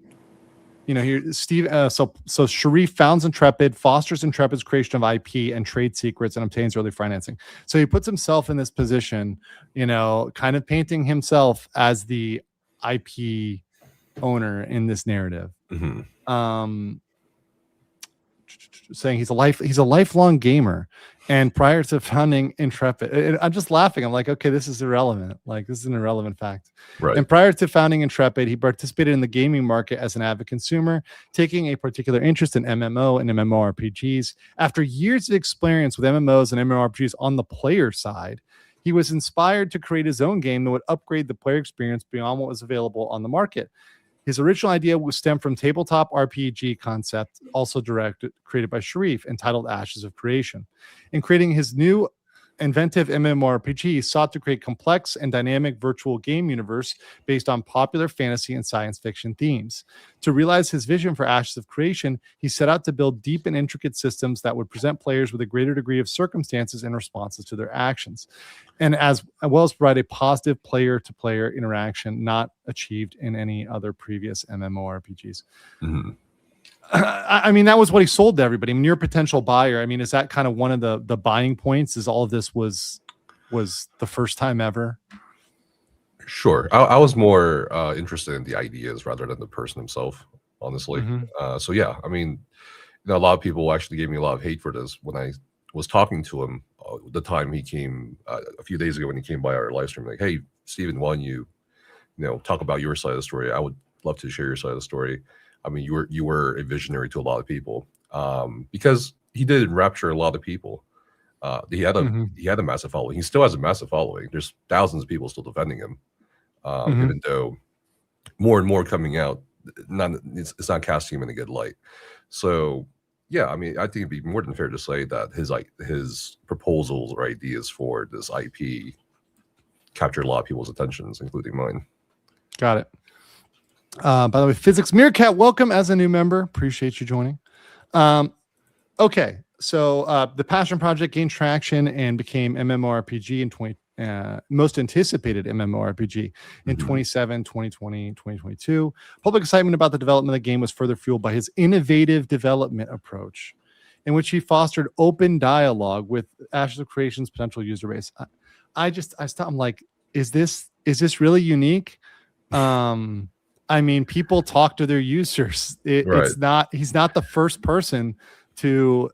here, Steve. So Sharif founds Intrepid, fosters Intrepid's creation of IP and trade secrets, and obtains early financing. So he puts himself in this position, kind of painting himself as the IP owner in this narrative. Saying he's a lifelong gamer, and prior to founding Intrepid, I'm just laughing. I'm like, okay, this is irrelevant. Like, this is an irrelevant fact. Right. And prior to founding Intrepid, he participated in the gaming market as an avid consumer, taking a particular interest in MMO and MMORPGs. After years of experience with MMOs and MMORPGs on the player side, he was inspired to create his own game that would upgrade the player experience beyond what was available on the market. His original idea was stemmed from tabletop RPG concept, also created by Sharif, entitled Ashes of Creation. In creating his new inventive MMORPG, he sought to create complex and dynamic virtual game universe based on popular fantasy and science fiction themes. To realize his vision for Ashes of Creation, he set out to build deep and intricate systems that would present players with a greater degree of circumstances and responses to their actions, and as well as provide a positive player-to-player interaction not achieved in any other previous MMORPGs. I mean, that was what he sold to everybody. I mean, you're a potential buyer. I mean, is that kind of one of the buying points? Is all of this was the first time ever? Sure. I was more interested in the ideas rather than the person himself, honestly. So yeah, I mean, a lot of people actually gave me a lot of hate for this when I was talking to him the time he came a few days ago when he came by our live stream. Like, hey, Stephen, why don't you talk about your side of the story? I would love to share your side of the story. I mean, you were a visionary to a lot of people because he did enrapture a lot of people. He had a massive following. He still has a massive following. There's thousands of people still defending him, even though more and more coming out. It's not casting him in a good light. So yeah, I mean, I think it'd be more than fair to say that his proposals or ideas for this IP captured a lot of people's attentions, including mine. Got it. By the way, Physics Meerkat, welcome as a new member. Appreciate you joining. Okay, so the Passion Project gained traction and became MMORPG in most anticipated MMORPG in 2020, 2022. Public excitement about the development of the game was further fueled by his innovative development approach, in which he fostered open dialogue with Ashes of Creation's potential user base. I'm like, is this really unique? I mean, people talk to their users. He's not the first person to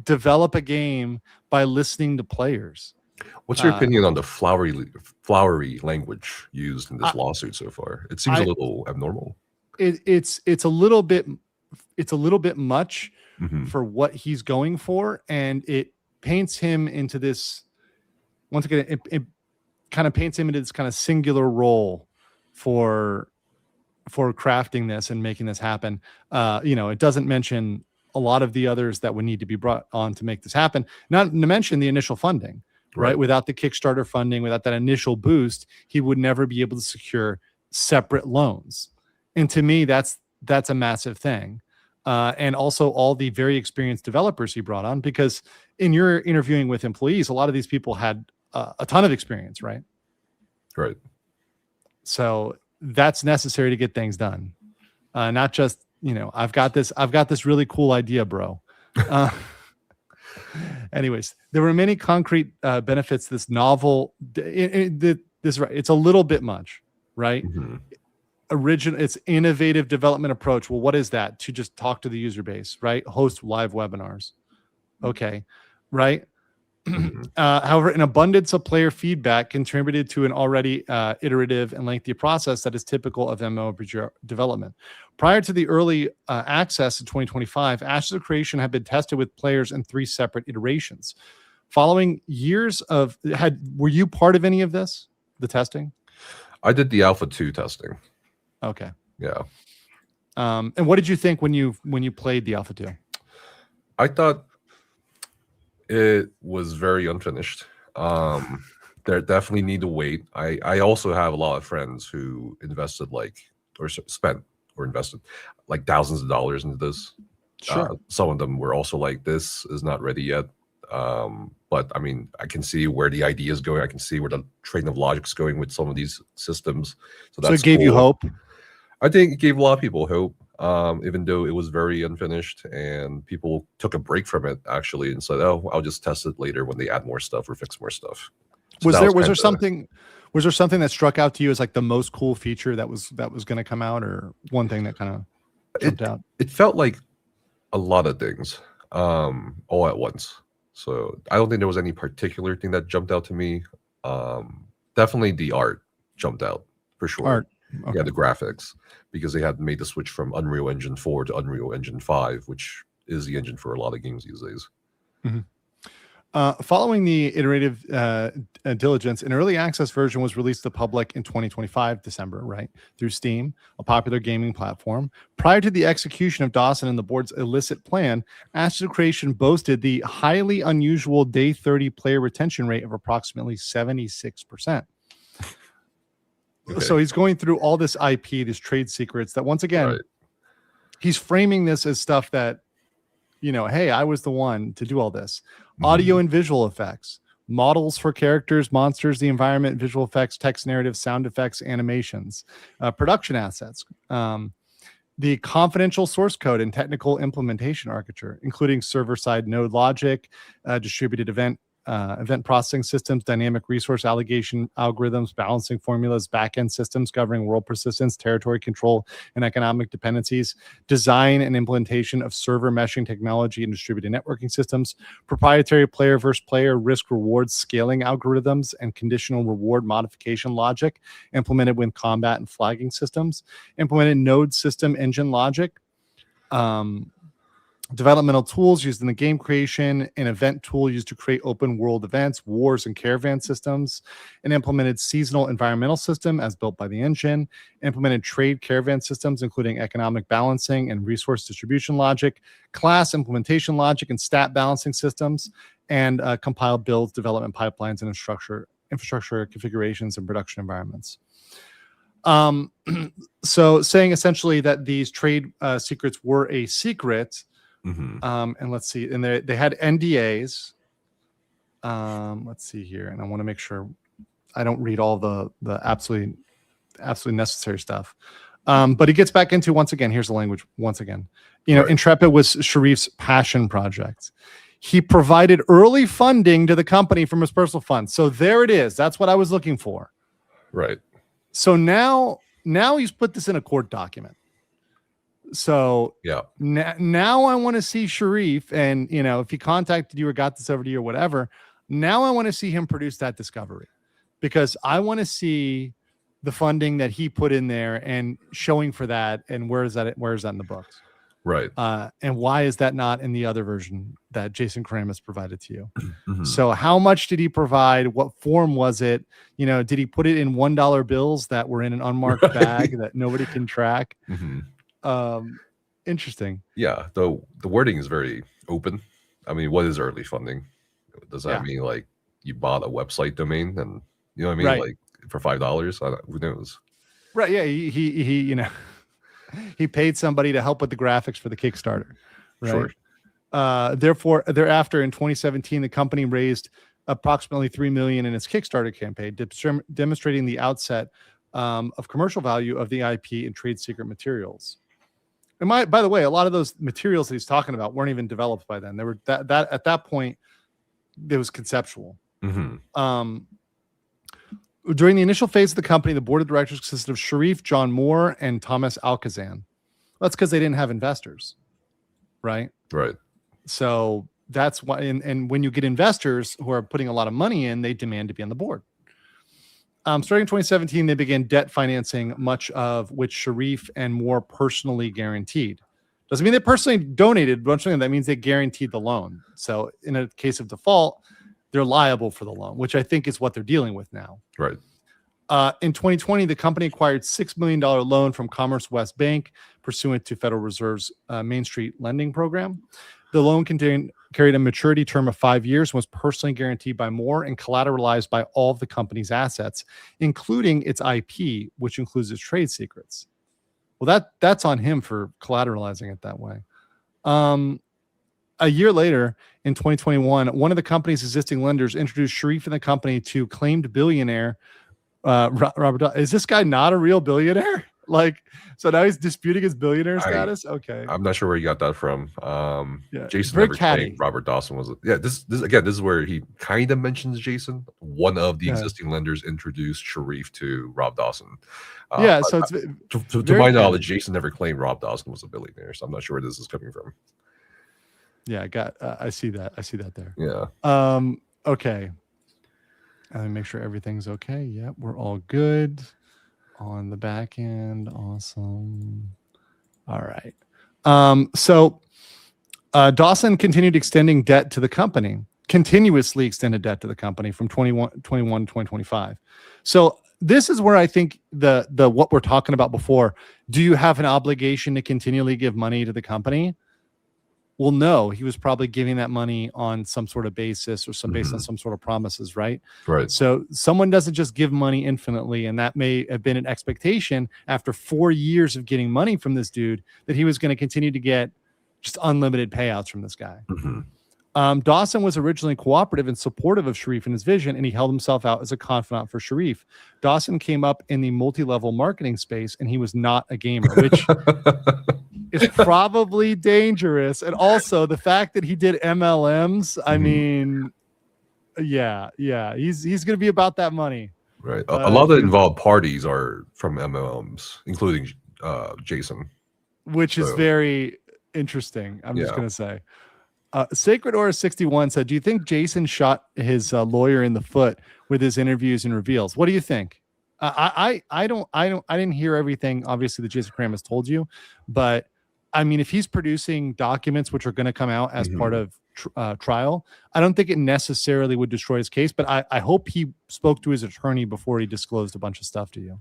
develop a game by listening to players. What's your opinion on the flowery language used in this lawsuit so far? It seems a little abnormal. It's a little bit much for what he's going for, and it paints him into this. Once again, it kind of paints him into this kind of singular role for crafting this and making this happen. It doesn't mention a lot of the others that would need to be brought on to make this happen. Not to mention the initial funding, right? Without the Kickstarter funding, without that initial boost, he would never be able to secure separate loans. And to me, that's a massive thing. And also all the very experienced developers he brought on, because in your interviewing with employees, a lot of these people had a ton of experience, right? Right. So that's necessary to get things done. Not just, I've got this really cool idea, bro. Anyways, there were many concrete benefits. This novel, it's a little bit much, right? It's innovative development approach. Well, what is that? To just talk to the user base, right? Host live webinars. Okay, right? However, an abundance of player feedback contributed to an already iterative and lengthy process that is typical of MMO development. Prior to the early access in 2025, Ashes of Creation had been tested with players in 3 separate iterations. Following years of were you part of any of this? The testing? I did the Alpha 2 testing. Okay. Yeah. And what did you think when you played the Alpha 2? I thought it was very unfinished. There definitely need to wait. I also have a lot of friends who invested invested like thousands of dollars into this. Sure. Some of them were also like, this is not ready yet. But I mean, I can see where the idea is going. I can see where the train of logic is going with some of these systems. So it gave you hope? I think it gave a lot of people hope, even though it was very unfinished and people took a break from it actually and said, oh, I'll just test it later when they add more stuff or fix more stuff. So was there something that struck out to you as like the most cool feature that was going to come out, or one thing that kind of jumped out? It felt like a lot of things all at once. So I don't think there was any particular thing that jumped out to me. Definitely the art jumped out for sure. Art. Okay. Yeah, the graphics, because they had made the switch from Unreal Engine 4 to Unreal Engine 5, which is the engine for a lot of games these days. Following the iterative diligence, an early access version was released to the public in 2025, December, right, through Steam, a popular gaming platform. Prior to the execution of Dawson and the board's illicit plan, Ashes of Creation boasted the highly unusual day 30 player retention rate of approximately 76%. Okay. So he's going through all this IP, these trade secrets that, once again, he's framing this as stuff that, hey, I was the one to do all this. Audio and visual effects, models for characters, monsters, the environment, visual effects, text narrative, sound effects, animations, production assets, the confidential source code and technical implementation architecture, including server-side node logic, distributed event processing systems, dynamic resource allocation algorithms, balancing formulas, backend systems governing world persistence, territory control, and economic dependencies, design and implementation of server meshing technology and distributed networking systems, proprietary player versus player risk reward scaling algorithms and conditional reward modification logic implemented with combat and flagging systems, implemented node system engine logic, developmental tools used in the game creation, an event tool used to create open world events, wars, and caravan systems, an implemented seasonal environmental system as built by the engine, implemented trade caravan systems, including economic balancing and resource distribution logic, class implementation logic and stat balancing systems, and compiled builds, development pipelines, and infrastructure configurations and production environments. So saying essentially that these trade secrets were a secret. And let's see, and they had NDAs. Let's see here, and I want to make sure I don't read all the absolutely necessary stuff. But he gets back into, once again, here's the language once again. Intrepid was Sharif's passion project. He provided early funding to the company from his personal funds. So there it is. That's what I was looking for. Right. So now he's put this in a court document. So yeah, now I want to see Sharif, and if he contacted you or got this over to you or whatever, now I want to see him produce that discovery, because I want to see the funding that he put in there and showing for that, and where is that in the books, right? And why is that not in the other version that Jason Karamis provided to you? So how much did he provide? What form was it? Did he put it in $1 bills that were in an unmarked bag that nobody can track? Interesting. Yeah, the wording is very open. I mean, what is early funding? Does that mean like you bought a website domain, and you know what I mean, Right. like for $5. Who knows? Right. Yeah. He you know, he paid somebody to help with the graphics for the Kickstarter. Right. Sure. Thereafter, in 2017, the company raised approximately $3 million in its Kickstarter campaign, demonstrating the outset of commercial value of the IP and trade secret materials. And by the way, a lot of those materials that he's talking about weren't even developed by then. They were that at that point, it was conceptual. During the initial phase of the company, the board of directors consisted of Sharif, John Moore, and Thomas Alkazan. That's because they didn't have investors, right? Right. So that's why. And when you get investors who are putting a lot of money in, they demand to be on the board. Starting in 2017, they began debt financing, much of which Sharif and Moore personally guaranteed. Doesn't mean they personally donated, but that means they guaranteed the loan. So in a case of default, they're liable for the loan, which I think is what they're dealing with now. Right. In 2020, the company acquired $6 million loan from Commerce West Bank pursuant to Federal Reserve's Main Street lending program. The loan carried a maturity term of 5 years and was personally guaranteed by Moore and collateralized by all of the company's assets, including its IP, which includes its trade secrets. Well, that's on him for collateralizing it that way. A year later, in 2021, one of the company's existing lenders introduced Sharif and the company to claimed billionaire Robert. Is this guy not a real billionaire? Like, so now he's disputing his billionaire status. Okay, I'm not sure where you got that from. Yeah, Jason very never catty. claimed Robert Dawson was. Yeah, this is where he kind of mentions Jason. One of the existing lenders introduced Sharif to Rob Dawson. So it's to my knowledge, Jason never claimed Rob Dawson was a billionaire. So I'm not sure where this is coming from. Yeah, I see that. I see that there. Yeah. Okay. Let me make sure everything's okay. Yeah, we're all good on the back end. Awesome. All right. So Dawson continued extending debt to the company, continuously extended debt to the company from 21 to 2025. So this is where I think the what we're talking about before. Do you have an obligation to continually give money to the company? Well, no, he was probably giving that money on some sort of basis or based on some sort of promises, right? Right. So someone doesn't just give money infinitely, and that may have been an expectation after 4 years of getting money from this dude that he was going to continue to get just unlimited payouts from this guy. Dawson was originally cooperative and supportive of Sharif and his vision, and he held himself out as a confidant for Sharif. Dawson came up in the multi-level marketing space, and he was not a gamer, which is probably dangerous. And also the fact that he did MLMs, I mean, yeah, he's going to be about that money. Right. A lot of the involved parties are from MLMs, including Jason. Which is very interesting. I'm just going to say. Sacred Aura 61 said, do you think Jason shot his lawyer in the foot with his interviews and reveals? What do you think? I didn't hear everything, obviously, that Jason Cram has told you, but I mean, if he's producing documents which are going to come out as part of trial, I don't think it necessarily would destroy his case, but I hope he spoke to his attorney before he disclosed a bunch of stuff to you.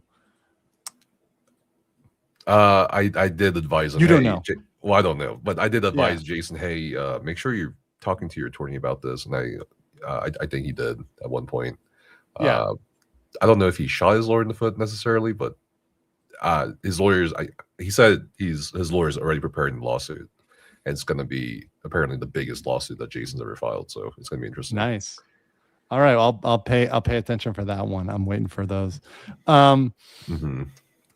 I did advise him. You don't know. Well, I don't know, but I did advise Jason, hey, make sure you're talking to your attorney about this. And I think he did at one point. I don't know if he shot his lawyer in the foot necessarily, but his lawyers, he said his lawyer's already preparing the lawsuit, and it's going to be apparently the biggest lawsuit that Jason's ever filed. So it's going to be interesting. Nice. All right, I'll pay attention for that one. I'm waiting for those.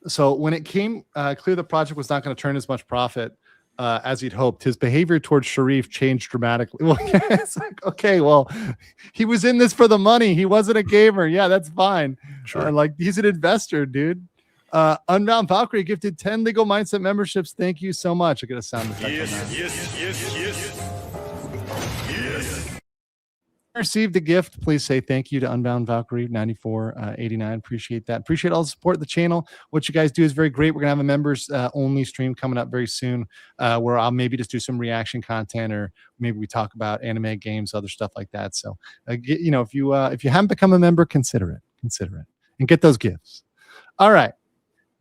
So when it came clear the project was not going to turn as much profit as he'd hoped, his behavior towards Sharif changed dramatically. Well, it's like, okay, well, he was in this for the money. He wasn't a gamer. Yeah, that's fine. Sure. Like, he's an investor, dude. Unbound Valkyrie gifted 10 Legal Mindset memberships. Thank you so much. I get a sound effect. Yes. Received a gift. Please say thank you to Unbound Valkyrie 9489. Appreciate that. Appreciate all the support of the channel. What you guys do is very great. We're gonna have a members only stream coming up very soon, where I'll maybe just do some reaction content, or maybe we talk about anime, games, other stuff like that. So you know, if you haven't become a member, consider it, and get those gifts. All right.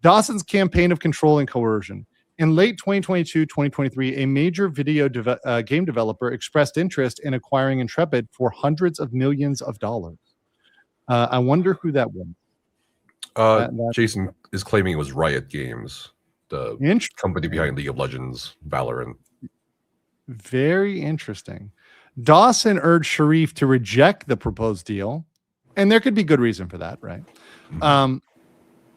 Dawson's campaign of control and coercion. In late 2022, 2023, a major video game developer expressed interest in acquiring Intrepid for hundreds of millions of dollars. I wonder who that was. Jason is claiming it was Riot Games, the company behind League of Legends, Valorant. Very interesting. Dawson urged Sharif to reject the proposed deal, and there could be good reason for that, right?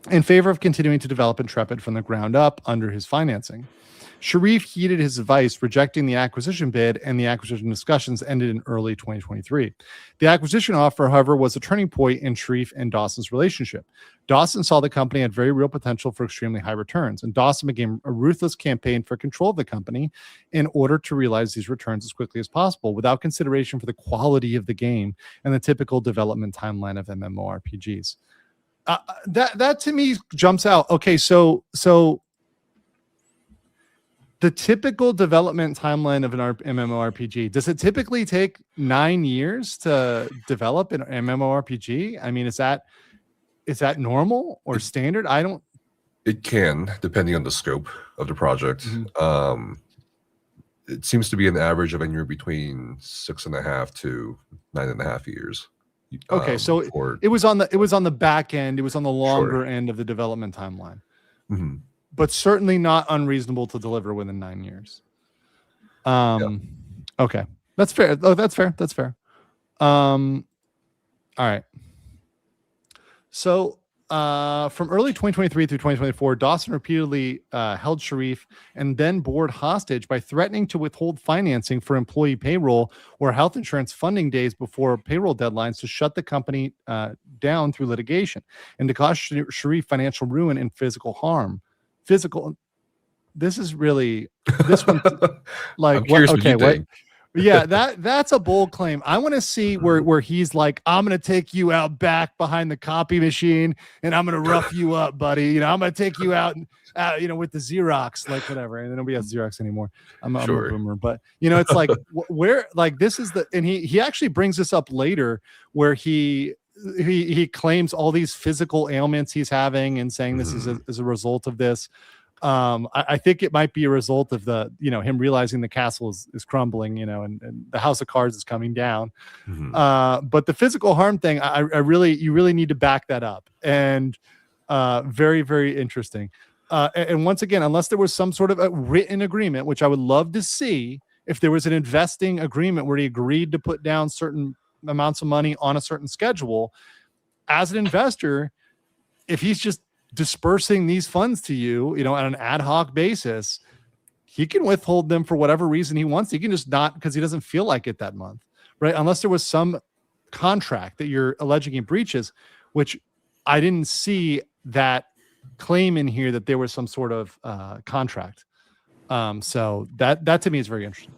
In favor of continuing to develop Intrepid from the ground up under his financing. Sharif heeded his advice, rejecting the acquisition bid, and the acquisition discussions ended in early 2023. The acquisition offer, however, was a turning point in Sharif and Dawson's relationship. Dawson saw the company had very real potential for extremely high returns, and Dawson began a ruthless campaign for control of the company in order to realize these returns as quickly as possible, without consideration for the quality of the game and the typical development timeline of MMORPGs. That to me jumps out. Okay, so the typical development timeline of an MMORPG, does it typically take 9 years to develop an MMORPG? I mean, is that normal or standard? It can, depending on the scope of the project. It seems to be an average of anywhere between 6.5 to 9.5 years. Okay, so it was on the back end. It was on the longer end of the development timeline. But certainly not unreasonable to deliver within 9 years. Okay, that's fair. Oh, that's fair. All right. So from early 2023 through 2024, Dawson repeatedly held Sharif and then board hostage by threatening to withhold financing for employee payroll or health insurance funding days before payroll deadlines to shut the company down through litigation and to cause Sharif financial ruin and physical harm. This is really this one. Like, what? Yeah, that's a bold claim. I want to see where he's like, I'm gonna take you out back behind the copy machine and I'm gonna rough you up, buddy. You know, I'm gonna take you out, with the Xerox, like whatever. And nobody has Xerox anymore. I'm a boomer, but it's like where like this is and he actually brings this up later where he claims all these physical ailments he's having and saying this is a result of this. I think it might be a result of him realizing the castle is crumbling, and the house of cards is coming down. But the physical harm thing, you really need to back that up. And very, very interesting. And once again, unless there was some sort of a written agreement, which I would love to see, if there was an investing agreement where he agreed to put down certain amounts of money on a certain schedule, as an investor, if he's just dispersing these funds to you, on an ad hoc basis, he can withhold them for whatever reason he wants. He can just not, because he doesn't feel like it that month, right? Unless there was some contract that you're alleging he breaches, which I didn't see that claim in here that there was some sort of contract. So that to me is very interesting.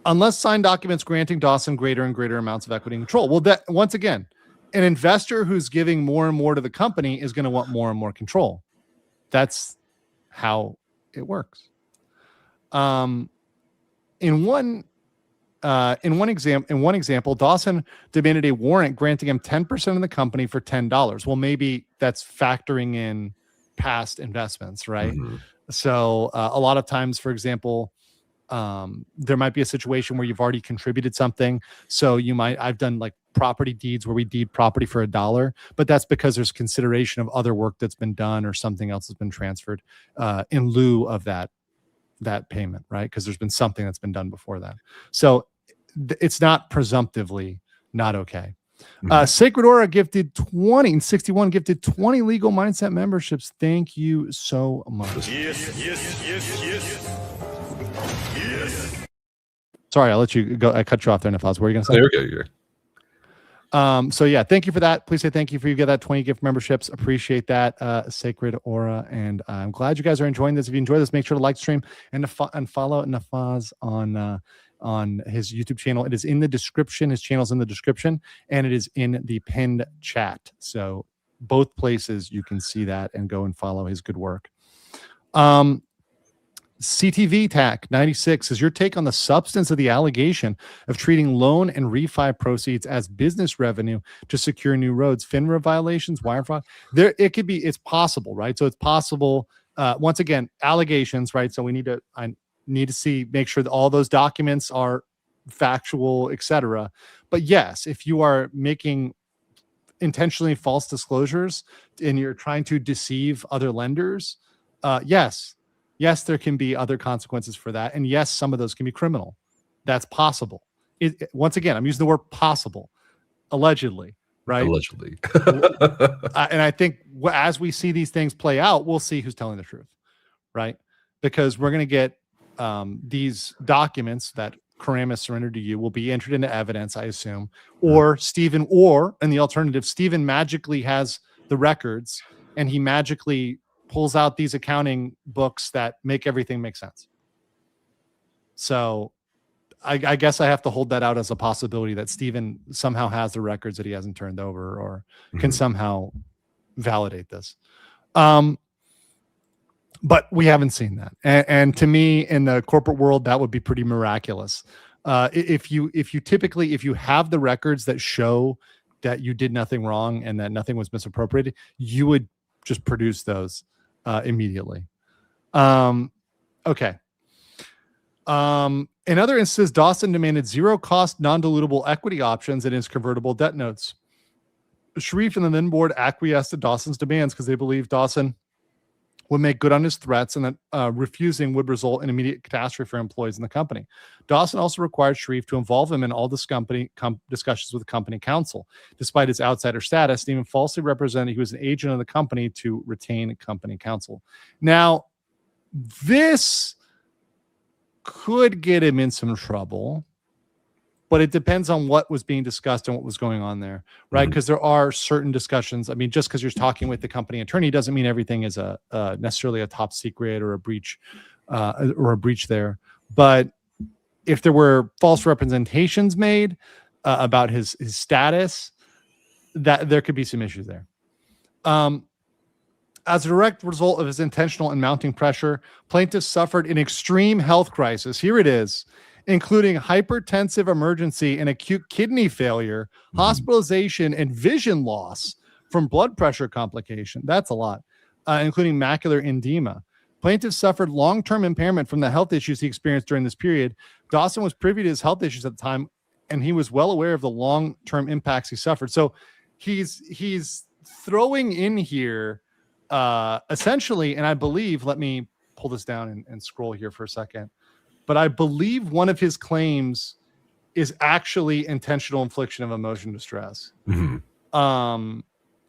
Unless signed documents granting Dawson greater and greater amounts of equity and control. Well, that once again, an investor who's giving more and more to the company is going to want more and more control. That's how it works. In one example, Dawson demanded a warrant granting him 10% of the company for $10. Well, maybe that's factoring in past investments, right? So a lot of times, for example, there might be a situation where you've already contributed something. So I've done like property deeds where we deed property for $1, but that's because there's consideration of other work that's been done or something else has been transferred in lieu of that payment, right? Because there's been something that's been done before that. So it's not presumptively not okay. Sacred Aura gifted 20 and 61 gifted 20 legal mindset memberships. Thank you so much. Yes. Sorry, I'll let you go. I cut you off there, Nafaz. What were you going to say? Okay. So yeah, thank you for that. Please say thank you for you get that 20 gift memberships. Appreciate that, Sacred Aura. And I'm glad you guys are enjoying this. If you enjoy this, make sure to like stream and follow Nafaz on his YouTube channel. It is in the description. His channel's in the description, and it is in the pinned chat. So both places you can see that and go and follow his good work. CTV TAC 96 is your take on the substance of the allegation of treating loan and refi proceeds as business revenue to secure new roads, FINRA violations, wire fraud. It's possible, right? So it's possible once again, allegations, right? So I need to make sure that all those documents are factual, etc. But yes, if you are making intentionally false disclosures and you're trying to deceive other lenders, yes, there can be other consequences for that. And yes, some of those can be criminal. That's possible. Once again, I'm using the word possible, allegedly, right? Allegedly. And I think as we see these things play out, we'll see who's telling the truth, right? Because we're going to get these documents that Karamis surrendered to you will be entered into evidence, I assume, or Stephen, or in the alternative, Stephen magically has the records and he magically pulls out these accounting books that make everything make sense. So I guess I have to hold that out as a possibility that Stephen somehow has the records that he hasn't turned over or can somehow validate this. But we haven't seen that. And to me, in the corporate world, that would be pretty miraculous. If you have the records that show that you did nothing wrong and that nothing was misappropriated, you would just produce those immediately. Okay. In other instances, Dawson demanded zero-cost, non-dilutable equity options in his convertible debt notes. Sharif and the then board acquiesced to Dawson's demands because they believed Dawson would make good on his threats and that refusing would result in immediate catastrophe for employees in the company. Dawson also required Sharif to involve him in all discussions with the company counsel. Despite his outsider status, Stephen falsely represented he was an agent of the company to retain company counsel. Now, this could get him in some trouble, but it depends on what was being discussed and what was going on there, right? Because there are certain discussions. I mean, just because you're talking with the company attorney doesn't mean everything is necessarily a top secret or a breach there. But if there were false representations made about his status, that there could be some issues there. As a direct result of his intentional and mounting pressure, plaintiffs suffered an extreme health crisis. Here it is, including hypertensive emergency and acute kidney failure, hospitalization, and vision loss from blood pressure complication. That's a lot, including macular edema. Plaintiff suffered long-term impairment from the health issues he experienced during this period. Dawson was privy to his health issues at the time, and he was well aware of the long-term impacts he suffered. So he's throwing in here essentially, and I believe, let me pull this down and scroll here for a second, but I believe one of his claims is actually intentional infliction of emotional distress,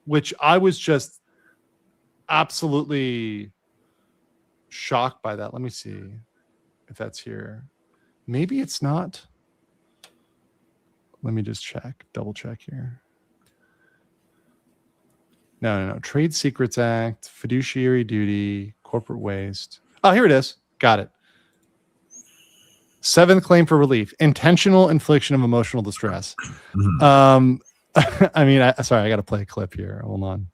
which I was just absolutely shocked by that. Let me see if that's here. Maybe it's not. Let me just double check here. No. Trade Secrets Act, fiduciary duty, corporate waste. Oh, here it is. Got it. Seventh claim for relief, intentional infliction of emotional distress. I mean, sorry, I got to play a clip here. Hold on.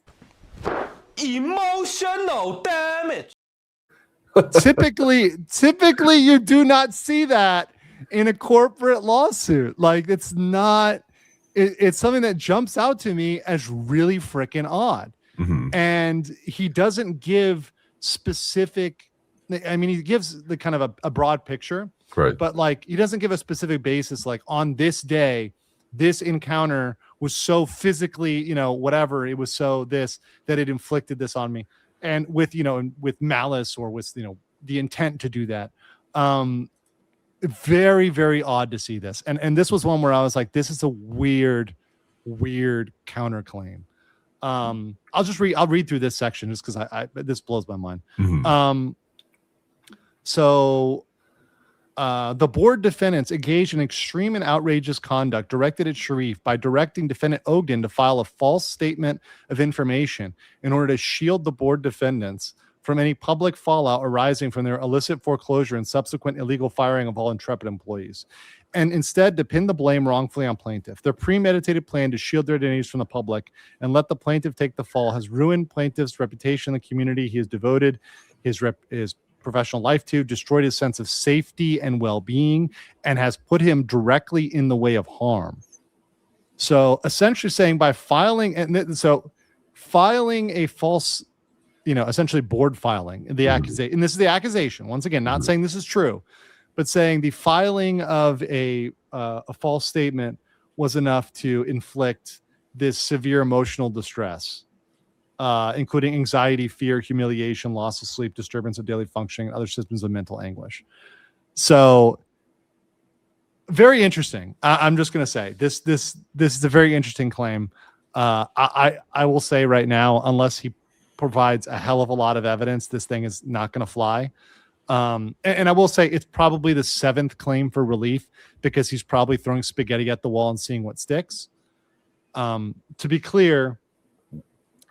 Emotional damage. Typically, you do not see that in a corporate lawsuit. Like, it's not. It's something that jumps out to me as really freaking odd. And he doesn't give specific. I mean, he gives the kind of a broad picture, right? But like, he doesn't give a specific basis. Like, on this day, this encounter was so physically, whatever it was, so this that it inflicted this on me, and with with malice or with the intent to do that. Very, very odd to see this. And this was one where I was like, this is a weird counterclaim. I'll read through this section just because this blows my mind. So the board defendants engaged in extreme and outrageous conduct directed at Sharif by directing defendant Ogden to file a false statement of information in order to shield the board defendants from any public fallout arising from their illicit foreclosure and subsequent illegal firing of all Intrepid employees, and instead to pin the blame wrongfully on plaintiff. Their premeditated plan to shield their identities from the public and let the plaintiff take the fall has ruined plaintiff's reputation in the community he has devoted his professional life to, destroyed his sense of safety and well-being, and has put him directly in the way of harm. So essentially saying by filing a false essentially board filing the accusation. And this is the accusation. Once again, not saying this is true, but saying the filing of a false statement was enough to inflict this severe emotional distress, including anxiety, fear, humiliation, loss of sleep, disturbance of daily functioning, and other symptoms of mental anguish. So very interesting. I'm just going to say this is a very interesting claim. I will say right now, unless he provides a hell of a lot of evidence, this thing is not going to fly. And I will say it's probably the 7th claim for relief, because he's probably throwing spaghetti at the wall and seeing what sticks. To be clear,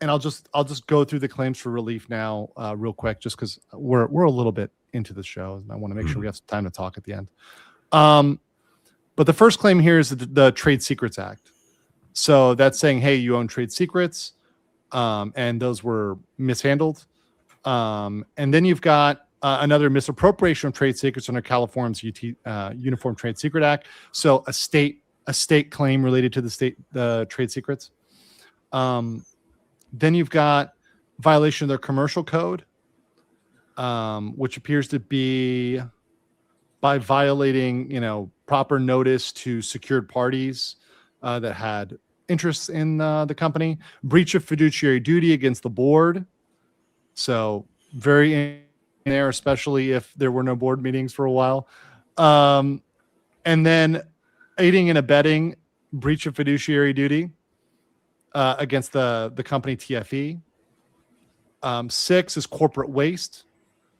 and I'll just go through the claims for relief now real quick, just because we're a little bit into the show, and I want to make sure we have some time to talk at the end. But the first claim here is the Trade Secrets Act. So that's saying, hey, you own trade secrets, and those were mishandled. And then you've got another misappropriation of trade secrets under California's Uniform Trade Secret Act. So a state claim related to the trade secrets. Then you've got violation of their commercial code, which appears to be by violating, proper notice to secured parties that had interests in the company, breach of fiduciary duty against the board. So very in there, especially if there were no board meetings for a while. And then aiding and abetting breach of fiduciary duty against the company TFE. 6 is corporate waste.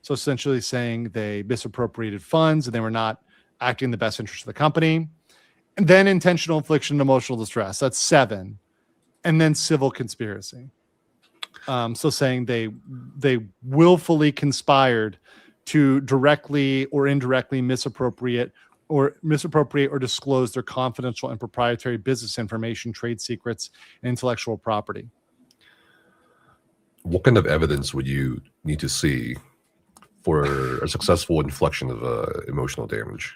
So essentially saying they misappropriated funds and they were not acting in the best interest of the company. And then intentional infliction of emotional distress. That's 7. And then civil conspiracy. So saying they willfully conspired to directly or indirectly misappropriate or disclose their confidential and proprietary business information, trade secrets, and intellectual property. What kind of evidence would you need to see for a successful infliction of emotional damage?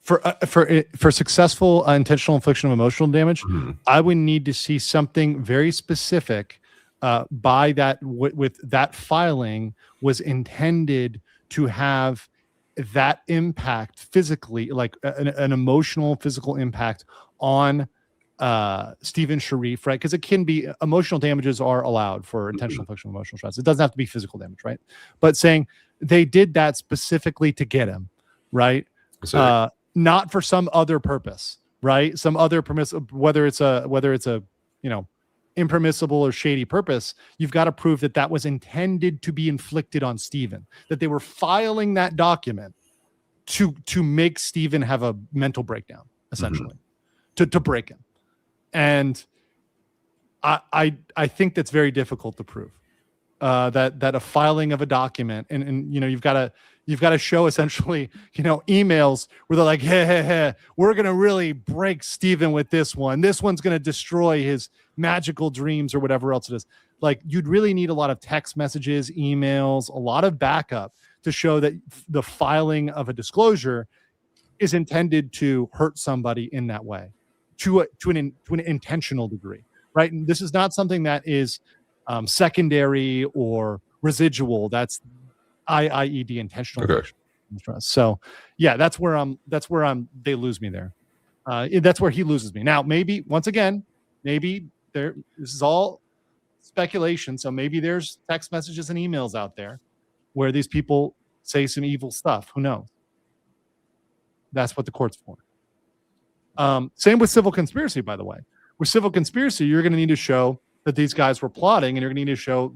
For successful intentional infliction of emotional damage, I would need to see something very specific by that with that filing was intended to have that impact physically, like an emotional physical impact on Stephen Sharif, right? Because it can be emotional damages are allowed for intentional infliction of emotional stress. It doesn't have to be physical damage, right? But saying they did that specifically to get him, right? Not for some other purpose, right? Some other permissive, whether it's a impermissible or shady purpose, you've got to prove that was intended to be inflicted on Stephen, that they were filing that document to make Stephen have a mental breakdown, essentially, to break him. And I think that's very difficult to prove. That a filing of a document and you've got to show essentially, emails where they're like, hey, we're going to really break Stephen with this one. This one's going to destroy his magical dreams or whatever else it is. Like, you'd really need a lot of text messages, emails, a lot of backup to show that the filing of a disclosure is intended to hurt somebody in that way to an intentional degree, right? And this is not something that is secondary or residual. That's IIED, intentional. Okay. So yeah, that's where they lose me there. That's where he loses me. Now, maybe once again, this is all speculation. So maybe there's text messages and emails out there where these people say some evil stuff. Who knows? That's what the court's for. Same with civil conspiracy, by the way. With civil conspiracy, you're going to need to show that these guys were plotting, and you're going to need to show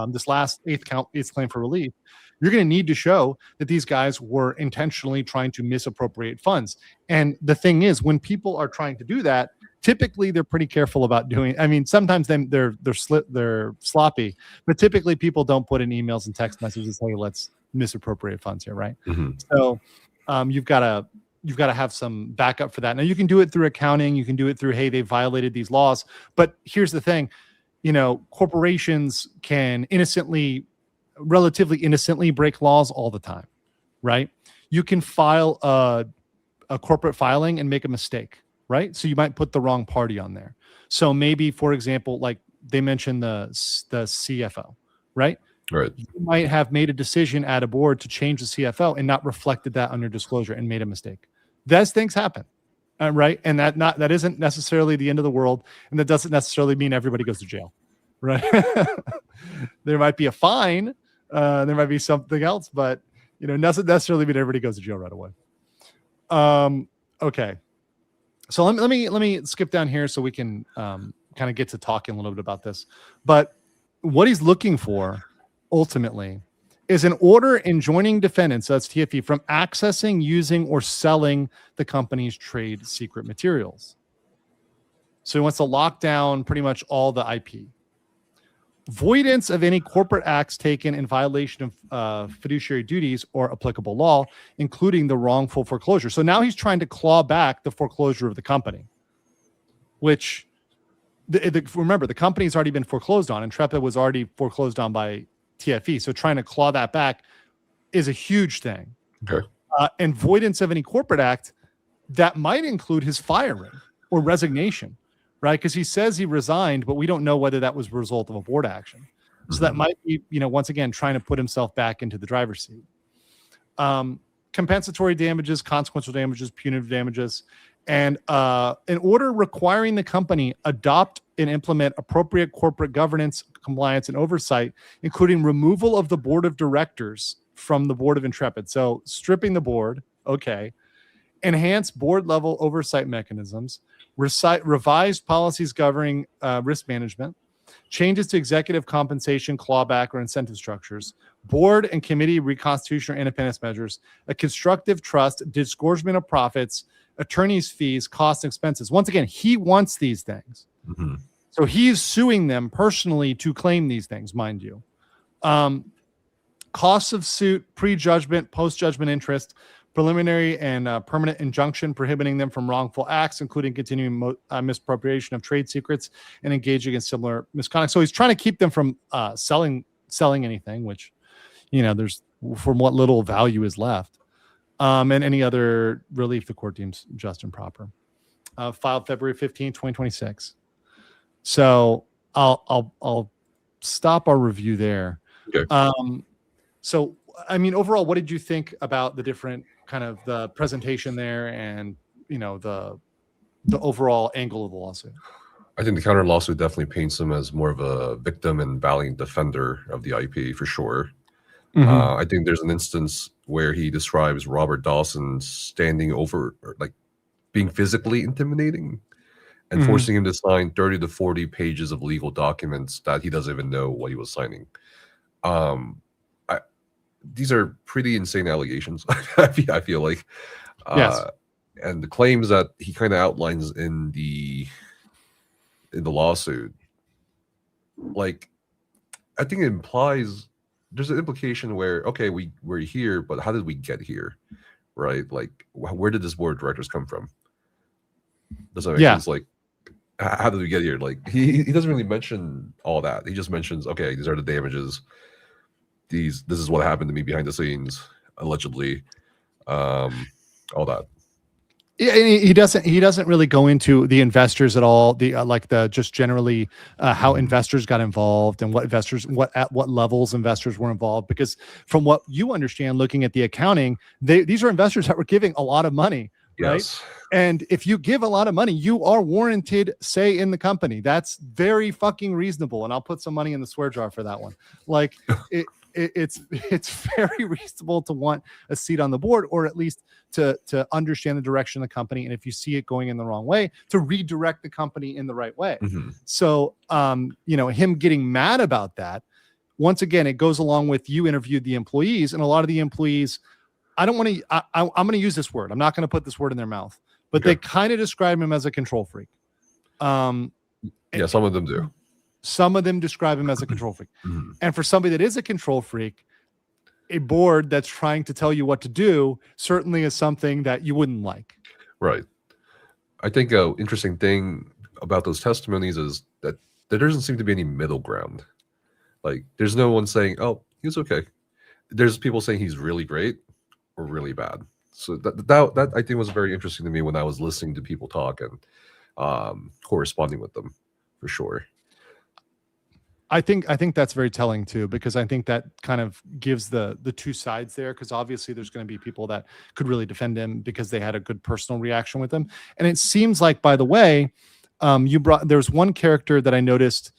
this last eighth claim for relief. You're going to need to show that these guys were intentionally trying to misappropriate funds. And the thing is, when people are trying to do that, typically they're pretty careful about doing. I mean, sometimes they're sloppy, but typically people don't put in emails and text messages, hey, let's misappropriate funds here, right? So you've got to have some backup for that. Now, you can do it through accounting. You can do it through, hey, they violated these laws. But here's the thing, corporations can relatively innocently break laws all the time, right? You can file a corporate filing and make a mistake, right? So you might put the wrong party on there. So maybe, for example, like they mention the CFO, right? Right. You might have made a decision at a board to change the CFO and not reflected that on your disclosure and made a mistake. Those things happen, right? And that isn't necessarily the end of the world, and that doesn't necessarily mean everybody goes to jail, right? There might be a fine, there might be something else, but doesn't necessarily mean everybody goes to jail right away. Okay, so let me skip down here so we can kind of get to talking a little bit about this. But what he's looking for ultimately is an order enjoining defendants, so that's TFE, from accessing, using, or selling the company's trade secret materials. So he wants to lock down pretty much all the IP. Voidance of any corporate acts taken in violation of fiduciary duties or applicable law, including the wrongful foreclosure. So now he's trying to claw back the foreclosure of the company, which remember, the company's already been foreclosed on. Intrepid was already foreclosed on by TFE. So trying to claw that back is a huge thing. Okay. And voidance of any corporate act, that might include his firing or resignation, right? Because he says he resigned, but we don't know whether that was a result of a board action. So that might be, once again, trying to put himself back into the driver's seat. Compensatory damages, consequential damages, punitive damages, and an order requiring the company adopt and implement appropriate corporate governance, compliance, and oversight, including removal of the board of directors from the board of Intrepid. So stripping the board, okay. Enhance board level oversight mechanisms, revised policies governing risk management, changes to executive compensation, clawback, or incentive structures, board and committee reconstitution or independence measures, a constructive trust, disgorgement of profits, attorney's fees, costs, and expenses. Once again, he wants these things. Mm-hmm. So he's suing them personally to claim these things, mind you. Costs of suit, pre-judgment, post-judgment interest, preliminary and permanent injunction prohibiting them from wrongful acts, including continuing misappropriation of trade secrets and engaging in similar misconduct. So he's trying to keep them from selling anything, which, there's from what little value is left, and any other relief the court deems just and proper. Filed February 15, 2026. So I'll stop our review there. Okay. So, I mean, overall, what did you think about the different kind of the presentation there and, the overall angle of the lawsuit? I think the counter lawsuit definitely paints him as more of a victim and valiant defender of the IP for sure. I think there's an instance where he describes Robert Dawson standing over, or like being physically intimidating and forcing him to sign 30 to 40 pages of legal documents that he doesn't even know what he was signing. These are pretty insane allegations. I feel like, yes. And the claims that he kind of outlines in the lawsuit, like, I think it implies there's an implication where, okay, we're here, but how did we get here, right? Like, where did this board of directors come from? Does that make sense? Like, how did we get here? Like, he doesn't really mention all that. He just mentions, okay, these are the damages. This is what happened to me behind the scenes, allegedly, all that. Yeah, he doesn't really go into the investors at all. Just generally how investors got involved and at what levels investors were involved. Because from what you understand, looking at the accounting, these are investors that were giving a lot of money, right? Yes. And if you give a lot of money, you are warranted say in the company. That's very fucking reasonable. And I'll put some money in the swear jar for that one. Like it's very reasonable to want a seat on the board, or at least to understand the direction of the company, and if you see it going in the wrong way, to redirect the company in the right way. So him getting mad about that, once again, it goes along with, you interviewed the employees, and a lot of the employees, I'm going to use this word, I'm not going to put this word in their mouth, but they kind of describe him as a control freak. Yeah, some of them do. Some of them describe him as a control freak. And for somebody that is a control freak, a board that's trying to tell you what to do certainly is something that you wouldn't like. Right. I think an interesting thing about those testimonies is that there doesn't seem to be any middle ground. Like, there's no one saying, oh, he's okay. There's people saying he's really great or really bad. So that I think was very interesting to me when I was listening to people talk and corresponding with them, for sure. I think that's very telling too, because I think that kind of gives the two sides there, because obviously there's going to be people that could really defend him because they had a good personal reaction with him. And it seems like, by the way, there's one character that I noticed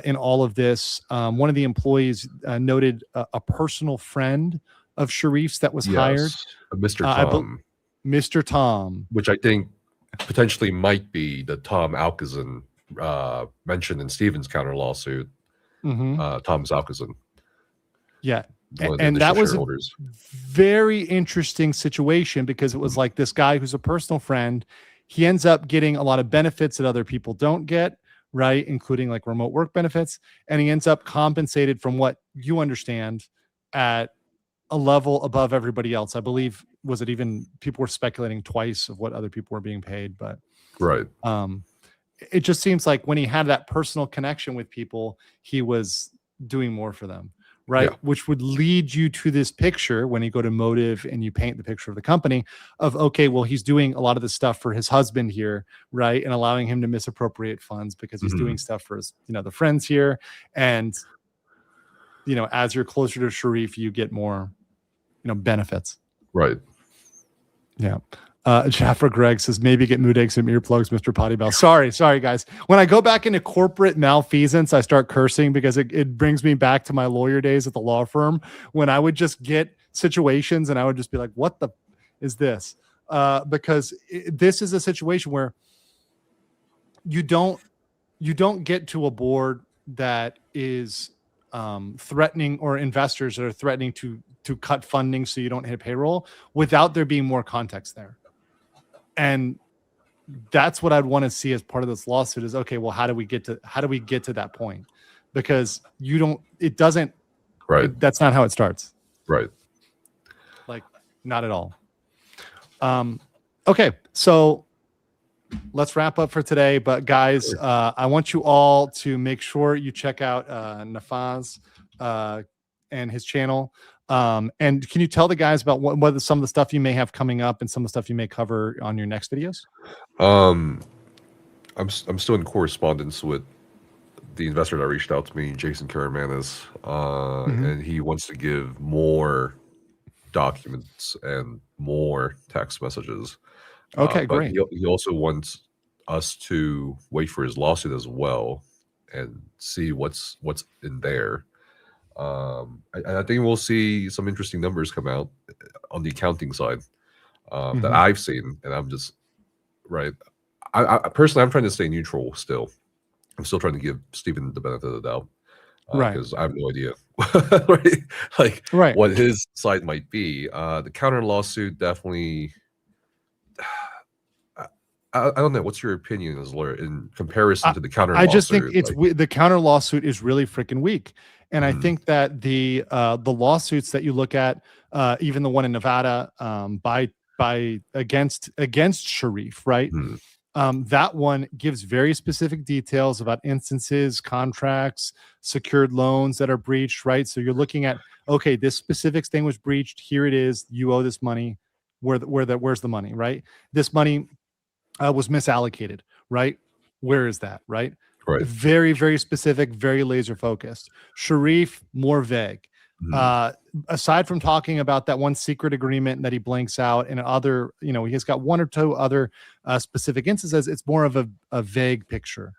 in all of this. One of the employees noted a personal friend of Sharif's that was hired. Yes, Mr. Tom. Mr. Tom. Which I think potentially might be the Tom Alkazan mentioned in Stephen's counter lawsuit. Thomas Alkazan. Yeah. And that was a very interesting situation, because it was like this guy who's a personal friend. He ends up getting a lot of benefits that other people don't get, right? Including like remote work benefits. And he ends up compensated, from what you understand, at a level above everybody else. I believe, was it even, people were speculating twice of what other people were being paid, but right. It just seems like when he had that personal connection with people, he was doing more for them, right? Yeah. Which would lead you to this picture when you go to Motive and you paint the picture of the company of, okay, well, he's doing a lot of this stuff for his husband here, right? And allowing him to misappropriate funds because he's doing stuff for his, the friends here. And, as you're closer to Sharif, you get more, benefits. Right. Yeah. Jaffa Greg says, maybe get mood eggs and earplugs, Mr. Potty Bell. Sorry, guys. When I go back into corporate malfeasance, I start cursing because it brings me back to my lawyer days at the law firm, when I would just get situations and I would just be like, what the is this? Because this is a situation where you don't get to a board that is threatening, or investors that are threatening to cut funding so you don't hit payroll, without there being more context there. And that's what I'd want to see as part of this lawsuit is, okay, well, how do we get to that point? Because that's not how it starts. Right. Like, not at all. Okay. So let's wrap up for today. But guys, I want you all to make sure you check out Nafaz and his channel. And can you tell the guys about what some of the stuff you may have coming up and some of the stuff you may cover on your next videos? I'm still in correspondence with the investor that reached out to me, Jason Karamanis, and he wants to give more documents and more text messages. Okay, but great. He also wants us to wait for his lawsuit as well and see what's in there. I think we'll see some interesting numbers come out on the accounting side that I've seen, and I'm just right. I personally, I'm trying to stay neutral still. I'm still trying to give Stephen the benefit of the doubt, right? Because I have no idea, right? What his side might be. The counter lawsuit definitely. I don't know. What's your opinion as a lawyer in comparison to the counter lawsuit? I just think the counter lawsuit is really freaking weak. And I think that the lawsuits that you look at, even the one in Nevada, against Sharif, right? That one gives very specific details about instances, contracts, secured loans that are breached, right? So you're looking at, okay, this specific thing was breached. Here it is. You owe this money. Where's the money, right? This money was misallocated, right? Where is that, right? Right. Very, very specific, very laser focused. Sharif, more vague. Aside from talking about that one secret agreement that he blanks out and other, he's got one or two other specific instances, it's more of a vague picture